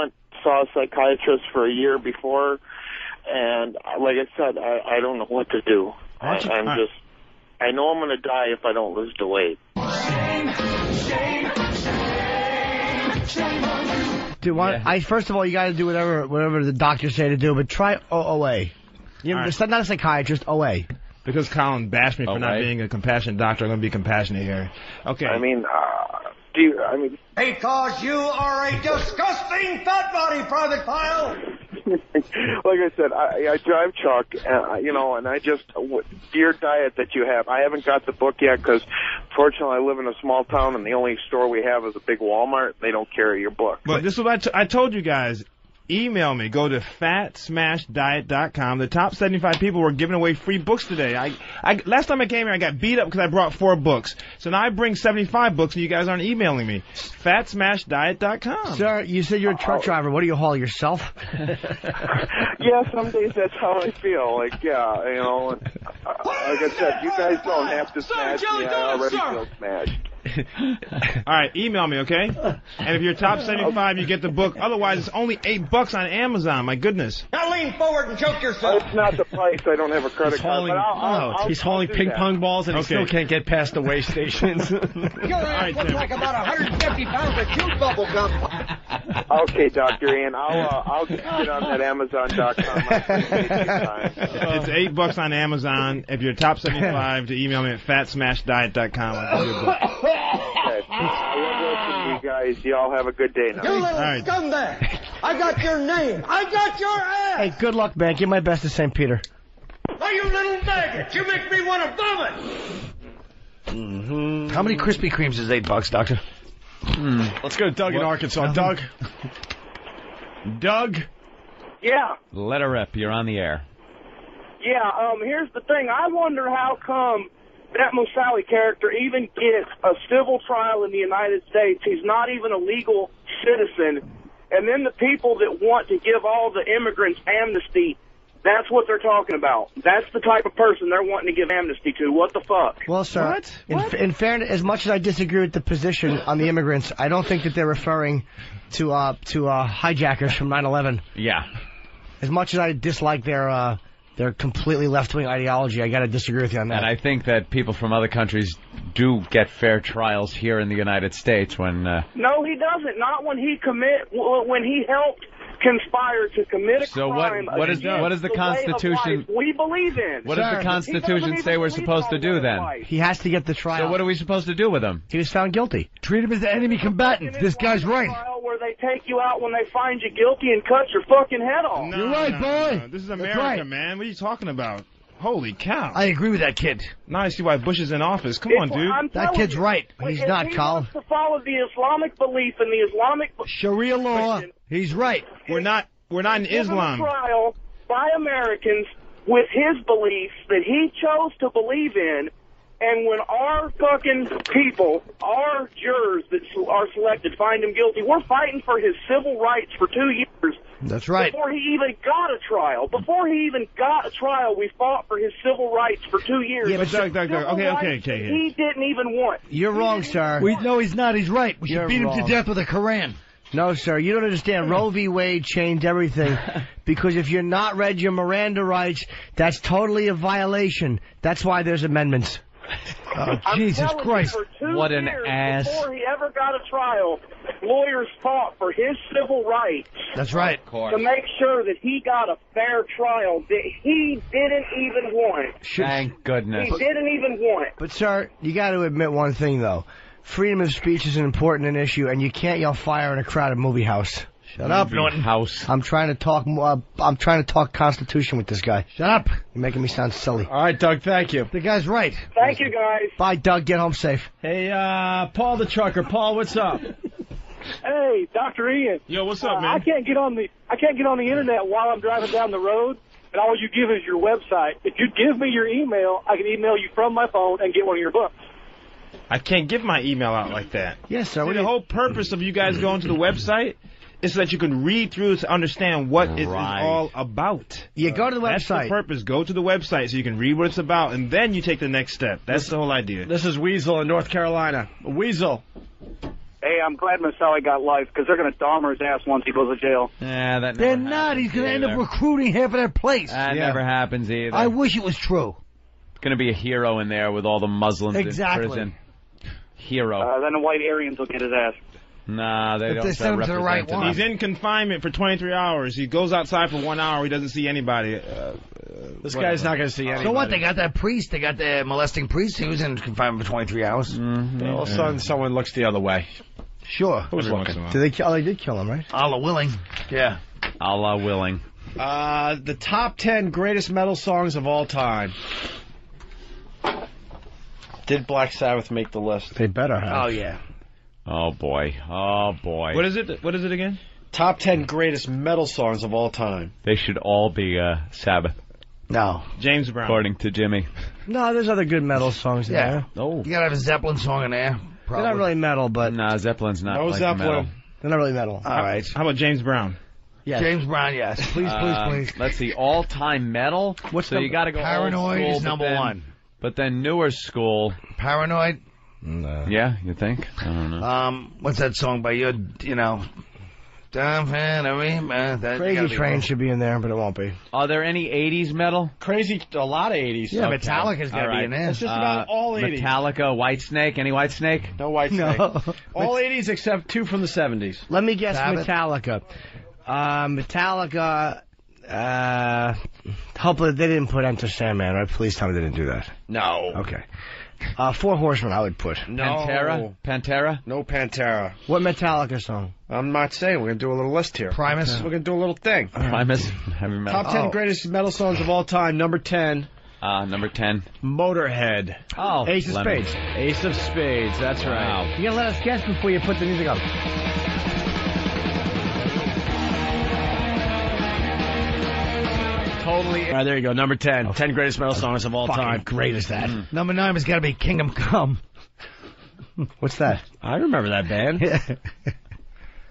saw a psychiatrist for a year before, and like I said, I don't know what to do. I know I'm going to die if I don't lose the weight. Dude, first of all, you got to do whatever the doctors say to do, but try OA. Not a psychiatrist, OA. Because Colin bashed me for not being a compassionate doctor, I'm going to be compassionate here. Okay. I mean, because you are a disgusting fat body, Private Pile. Like I said, I drive truck, and I just, your diet that you have, I haven't got the book yet because, fortunately, I live in a small town and the only store we have is a big Walmart. They don't carry your book. But this is what I told you guys. Email me. Go to fatsmashdiet.com. The top 75 people were giving away free books today. Last time I came here, I got beat up because I brought 4 books. So now I bring 75 books, and you guys aren't emailing me. Fatsmashdiet.com. Sir, you said you're a truck driver. What do you haul, yourself? Yeah, some days that's how I feel. Like I said, you guys don't have to smash me. I already feel smashed. All right, email me, okay? And if you're top 75, you get the book. Otherwise, it's only $8 on Amazon. My goodness. Now lean forward and choke yourself. It's not the price. I don't have a credit card. But he's hauling ping pong balls and he still can't get past the weigh stations. Your ass looks like about 150 pounds of cute bubble gum. Okay, Dr. Ian, I'll get on that Amazon.com. It's $8 on Amazon. If you're top 75, to email me at fatsmashdiet.com. I'll give you a book. Okay. I love listening to you guys. Y'all have a good day now. You little scumbag! I got your name. I got your ass. Hey, good luck, man. Give my best to St. Peter. Oh, you little maggot! You make me want to vomit. Mm-hmm. How many Krispy Kremes is $8, Doctor? Let's go to Doug in Arkansas. Doug. Doug? Yeah. Let her rip. You're on the air. Yeah, here's the thing. I wonder how come that Moussaoui character even gets a civil trial in the United States. He's not even a legal citizen. And then the people that want to give all the immigrants amnesty, that's what they're talking about. That's the type of person they're wanting to give amnesty to. What the fuck? Well, sir, in fairness, as much as I disagree with the position on the immigrants, I don't think that they're referring to hijackers from 9/11. Yeah. As much as I dislike their completely left-wing ideology, I got to disagree with you on that. And I think that people from other countries do get fair trials here in the United States when... No, he doesn't. Not when he when he helped conspire to commit a crime. So what is the Constitution? We believe in. What does the Constitution say we're supposed to do then? He has to get the trial. So what are we supposed to do with him? He was found guilty. Treat him as an enemy combatant. This guy's right. Where they take you out when they find you guilty and cut your fucking head off. No, You're right, boy. No. This is America, man. What are you talking about? Holy cow. I agree with that kid. Now I see why Bush is in office. Come on, dude. That kid's right. He's not, Colin. He wants to follow the Islamic belief and the Islamic Sharia law. He's right. We're not in Islam. Given a trial by Americans with his beliefs that he chose to believe in, and when our fucking people, our jurors that are selected, find him guilty, we're fighting for his civil rights for 2 years. That's right. Before he even got a trial. Before he even got a trial, we fought for his civil rights for 2 years. Yeah, but Doug. Okay. He didn't even want. You're wrong, sir. No, he's not. He's right. We should beat him to death with a Koran. No, sir, you don't understand. Roe v. Wade changed everything. Because if you're not read your Miranda rights, that's totally a violation. That's why there's amendments. Oh, Jesus Christ. What an ass. Before he ever got a trial, lawyers fought for his civil rights. That's right. To make sure that he got a fair trial that he didn't even want. Thank goodness. He didn't even want. But, sir, you got to admit one thing, though. Freedom of speech is an important issue, and you can't yell fire in a crowded movie house. Shut up, Norton. House. I'm trying to talk. I'm trying to talk Constitution with this guy. Shut up. You're making me sound silly. All right, Doug. Thank you. The guy's right. Thank you, guys. Bye, Doug. Get home safe. Hey, Paul the trucker. Paul, what's up? Hey, Dr. Ian. Yo, what's up, man? I can't get on the internet while I'm driving down the road, and all you give is your website. If you give me your email, I can email you from my phone and get one of your books. I can't give my email out like that. Yes, sir. See, the whole purpose of you guys going to the website is so that you can read through to understand what it is all about. You go to the website. That's the purpose. Go to the website so you can read what it's about, and then you take the next step. That's the whole idea. This is Weasel in North Carolina. Weasel. Hey, I'm glad Moussaoui got life, because they're going to Dahmer his ass once he goes to jail. Yeah, that They're not. He's going to end up recruiting half of that place. That never happens either. I wish it was true. Going to be a hero in there with all the Muslims in prison. Hero. Then the white Aryans will get his ass. Nah, they don't send him to the right one. He's in confinement for 23 hours. He goes outside for 1 hour. He doesn't see anybody. This guy's not going to see anybody. So what? They got that priest. They got the molesting priest. He was in confinement for 23 hours. Mm-hmm. All of a sudden, someone looks the other way. Sure. Who's looking? They did kill him, right? Allah willing. Yeah. Allah willing. The top 10 greatest metal songs of all time. Did Black Sabbath make the list? They better have. Oh, yeah. Oh, boy. Oh, boy. What is it? What is it again? Top 10 greatest metal songs of all time. They should all be Sabbath. No. James Brown. According to Jimmy. No, there's other good metal songs in there. Oh. You got to have a Zeppelin song in there. Probably. They're not really metal, but... Nah, Zeppelin's not like Zeppelin. metal. They're not really metal. All right. How about James Brown? Yes. James Brown, yes. Please. Let's see. All-time metal? So you got to go Paranoid old school, is number one. But then newer school. Paranoid? No. Yeah, you think? I don't know. What's that song by you know... Crazy Train should be in there, but it won't be. Are there any 80s metal? Crazy, a lot of 80s. Yeah, Metallica's got to be in there. It's just about all 80s. Metallica, Whitesnake. Any Whitesnake? No Whitesnake. No. All 80s except 2 from the 70s. Let me guess. Sabbath. Metallica. Metallica. Hopefully they didn't put Enter Sandman, right? Please tell me they didn't do that. No. Okay. Four Horsemen I would put. No. Pantera? No Pantera. What Metallica song? I'm not saying. We're going to do a little list here. Primus? We're going to do a little thing. Primus? Heavy metal. Top 10 greatest metal songs of all time. Number 10. Number 10. Motorhead. Oh. Ace of Lemon. Spades. Ace of Spades. That's right. Wow. You got to let us guess before you put the music up. totally. All right, there you go. Number 10. 10 greatest metal songs of all time. Great is that. Number 9 has got to be Kingdom Come. What's that? I remember that band.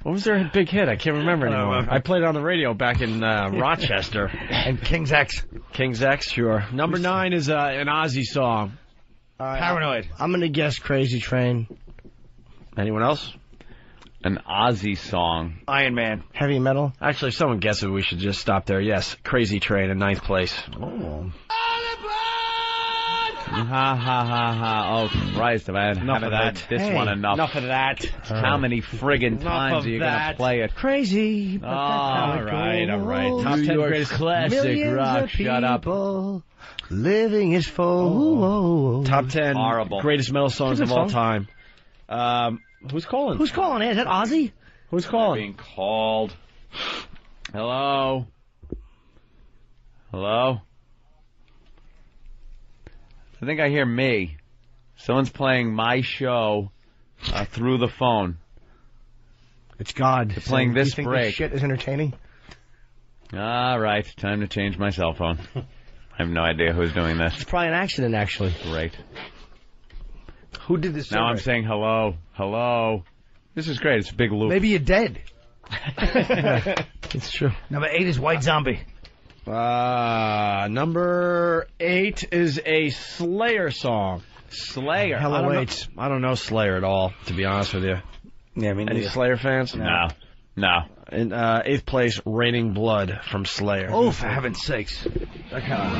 What was their big hit? I can't remember anymore. I played it on the radio back in Rochester. And King's X. King's X, sure. Number 9 is an Ozzy song. Paranoid. I'm going to guess Crazy Train. Anyone else? An Ozzy song. Iron Man. Heavy metal. Actually, if someone guesses, we should just stop there. Yes, Crazy Train in 9th place. Oh. Ha ha ha ha! Oh Christ! If I had Enough of heard that. this one enough. Enough of that. How many friggin' times are you gonna play it? Crazy. But All right. Top 10 greatest classic Millions rock. of Shut up. people living is full. Top 10 Horrible. greatest metal songs It's a of good all time. Who's calling? Who's calling? Is that Ozzy? Who's calling? Being called. Hello. Hello. I think I hear me. Someone's playing my show through the phone. It's God. They're playing this you think break. This shit is entertaining? All right, time to change my cell phone. I have no idea who's doing this. It's probably an accident, actually. Great. Who did this? Now I'm saying hello. Hello. This is great. It's a big loop. Maybe you're dead. It's true. Number 8 is White Zombie. Number 8 is a Slayer song. Slayer. I don't know Slayer at all, to be honest with you. Yeah, I mean, Any Slayer fans? No. In 8th place, Raining Blood from Slayer. Oh, for heaven's sakes. That kind of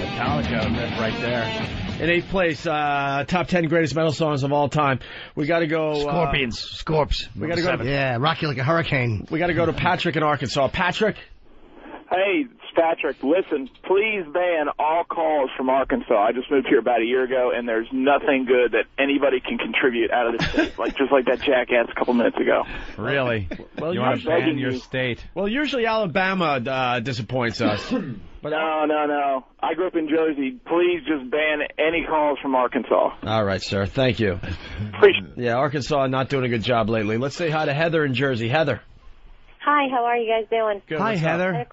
Metallica right there. In 8th place, top 10 greatest metal songs of all time. We got to go. Scorpions. Scorps. We got to go. Yeah, rock you like a hurricane. We got to go to Patrick in Arkansas. Patrick. Hey, it's Patrick. Listen, please ban all calls from Arkansas. I just moved here about a year ago, and there's nothing good that anybody can contribute out of the state, just like that jackass a couple minutes ago. Really? Well, you want to ban your state? Well, usually Alabama disappoints us. But no. I grew up in Jersey. Please just ban any calls from Arkansas. All right, sir. Thank you. Yeah, Arkansas not doing a good job lately. Let's say hi to Heather in Jersey. Heather. Hi, how are you guys doing? Good. Hi, Heather.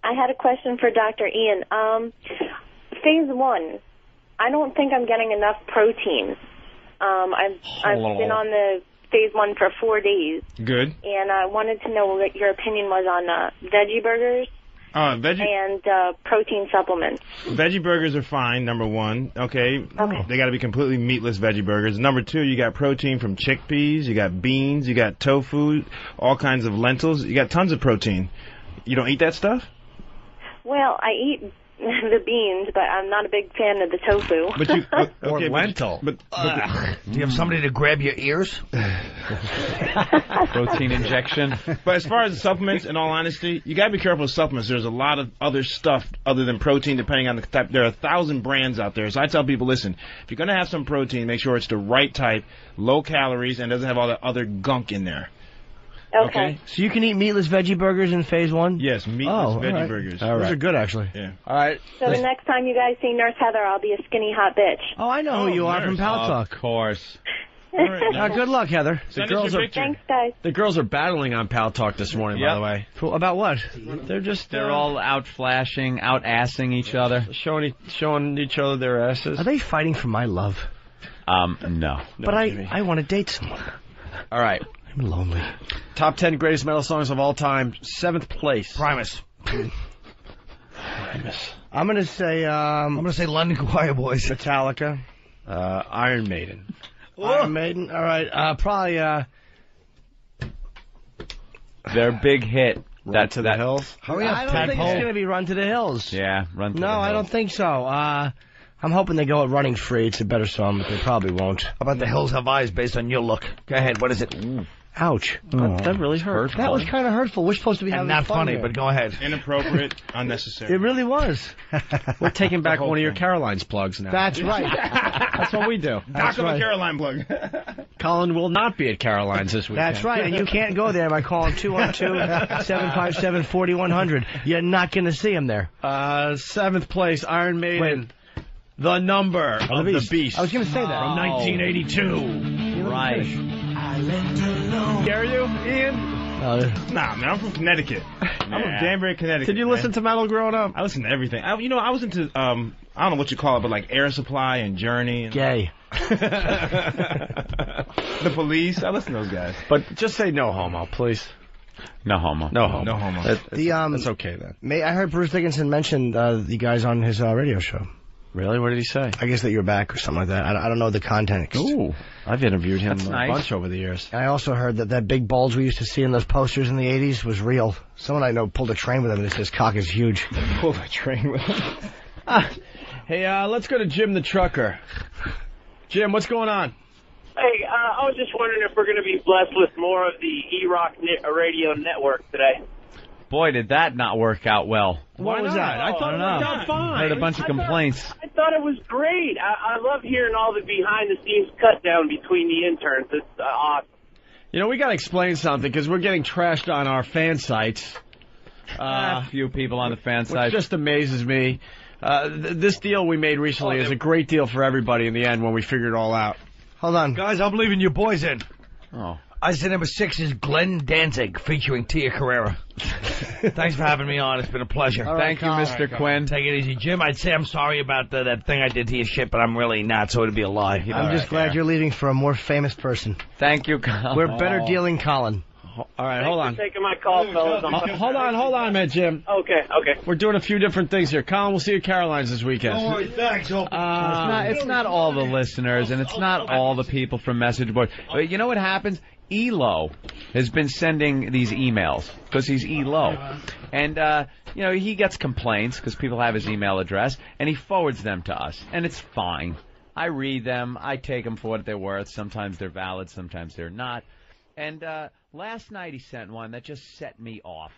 I had a question for Dr. Ian. Phase 1, I don't think I'm getting enough protein. I've been on the phase 1 for 4 days. Good. And I wanted to know what your opinion was on veggie burgers and protein supplements. Veggie burgers are fine, number 1. Okay. They got to be completely meatless veggie burgers. Number 2, you got protein from chickpeas, you got beans, you got tofu, all kinds of lentils. You got tons of protein. You don't eat that stuff? Well, I eat the beans, but I'm not a big fan of the tofu. But you, or lentil. Do you have somebody to grab your ears? Protein injection. But as far as supplements, in all honesty, you got to be careful with supplements. There's a lot of other stuff other than protein, depending on the type. There are 1,000 brands out there. So I tell people, listen, if you're going to have some protein, make sure it's the right type, low calories, and doesn't have all that other gunk in there. Okay. So you can eat meatless veggie burgers in phase 1? Yes, meatless veggie burgers. All right. Those are good, actually. Yeah. All right. So the next time you guys see Nurse Heather, I'll be a skinny hot bitch. Oh, I know who you are from Pal Talk. Of course. Good luck, Heather. Thanks, guys. The girls are battling on Pal Talk this morning, by the way. About what? They're all out flashing, out assing each other. Showing each other their asses. Are they fighting for my love? No. But I want to date someone. All right. I'm lonely. Top 10 greatest metal songs of all time. 7th place. Primus. I'm gonna say London Choir Boys. Metallica. Iron Maiden. Iron Maiden. All right. Probably. Their big hit. Run to the Hills. Hurry up, I don't think it's gonna be Run to the Hills. Yeah, Run to the Hills. No, I don't think so. I'm hoping they go at Running Free. It's a better song, but they probably won't. How about The Hills Have Eyes based on your look? Go ahead. What is it? Ouch. That really hurt. That was kind of hurtful. We're supposed to be having not fun funny, here. but go ahead. Inappropriate, unnecessary. It really was. We're taking back one of your Caroline's plugs now. That's right. That's what we do. Knock on the Caroline plug. Colin will not be at Caroline's this weekend. That's right, and you can't go there by calling 212-757-4100. You're not going to see him there. 7th place, Iron Maiden. The Number of the Beast. I was going to say that. From 1982. Right. Dare you, Ian? Nah, man, I'm from Connecticut. I'm from Danbury, Connecticut. Did you listen to metal growing up? I listened to everything. I was into, I don't know what you call it, but like Air Supply and Journey. And Gay. The Police. I listen to those guys. But just say no homo, please. No homo. No homo. No homo. That's okay then. I heard Bruce Dickinson mention the guys on his radio show. Really? What did he say? I guess that you're back or something like that. I don't know the context. Ooh. I've interviewed him That's a nice. bunch over the years. I also heard that big bulge we used to see in those posters in the 80s was real. Someone I know pulled a train with him and it says cock is huge. Pulled a train with him. Hey, let's go to Jim the trucker. Jim, what's going on? Hey, I was just wondering if we're going to be blessed with more of the E-Rock radio network today. Boy, did that not work out well. What was that? I thought it worked out fine. Heard a bunch of complaints. I thought it was great. I love hearing all the behind-the-scenes cut down between the interns. It's awesome. You know, we got to explain something because we're getting trashed on our fan sites. A few people on the fan site. Which just amazes me. This deal we made recently is a great deal for everybody in the end when we figured it all out. Hold on. Guys, I'm leaving your boys in. Oh. I said number 6 is Glenn Danzig featuring Tia Carrera. Thanks for having me on. It's been a pleasure. Thank you, Mr. Quinn. Take it easy. Jim, I'd say I'm sorry about that thing I did to your shit, but I'm really not, so it'd be a lie. I'm just glad you're leaving for a more famous person. Thank you, Colin. We're better dealing Colin. All right, Thanks hold on. for taking my call, fellas. Hold on, man, Jim. Okay. We're doing a few different things here. Colin, we'll see you at Caroline's this weekend. All right, thanks. It's not all the listeners, and it's not all the people from message boards. But you know what happens? Elo has been sending these emails because he's Elo. And, he gets complaints because people have his email address, and he forwards them to us. And it's fine. I read them. I take them for what they're worth. Sometimes they're valid. Sometimes they're not. And last night he sent one that just set me off.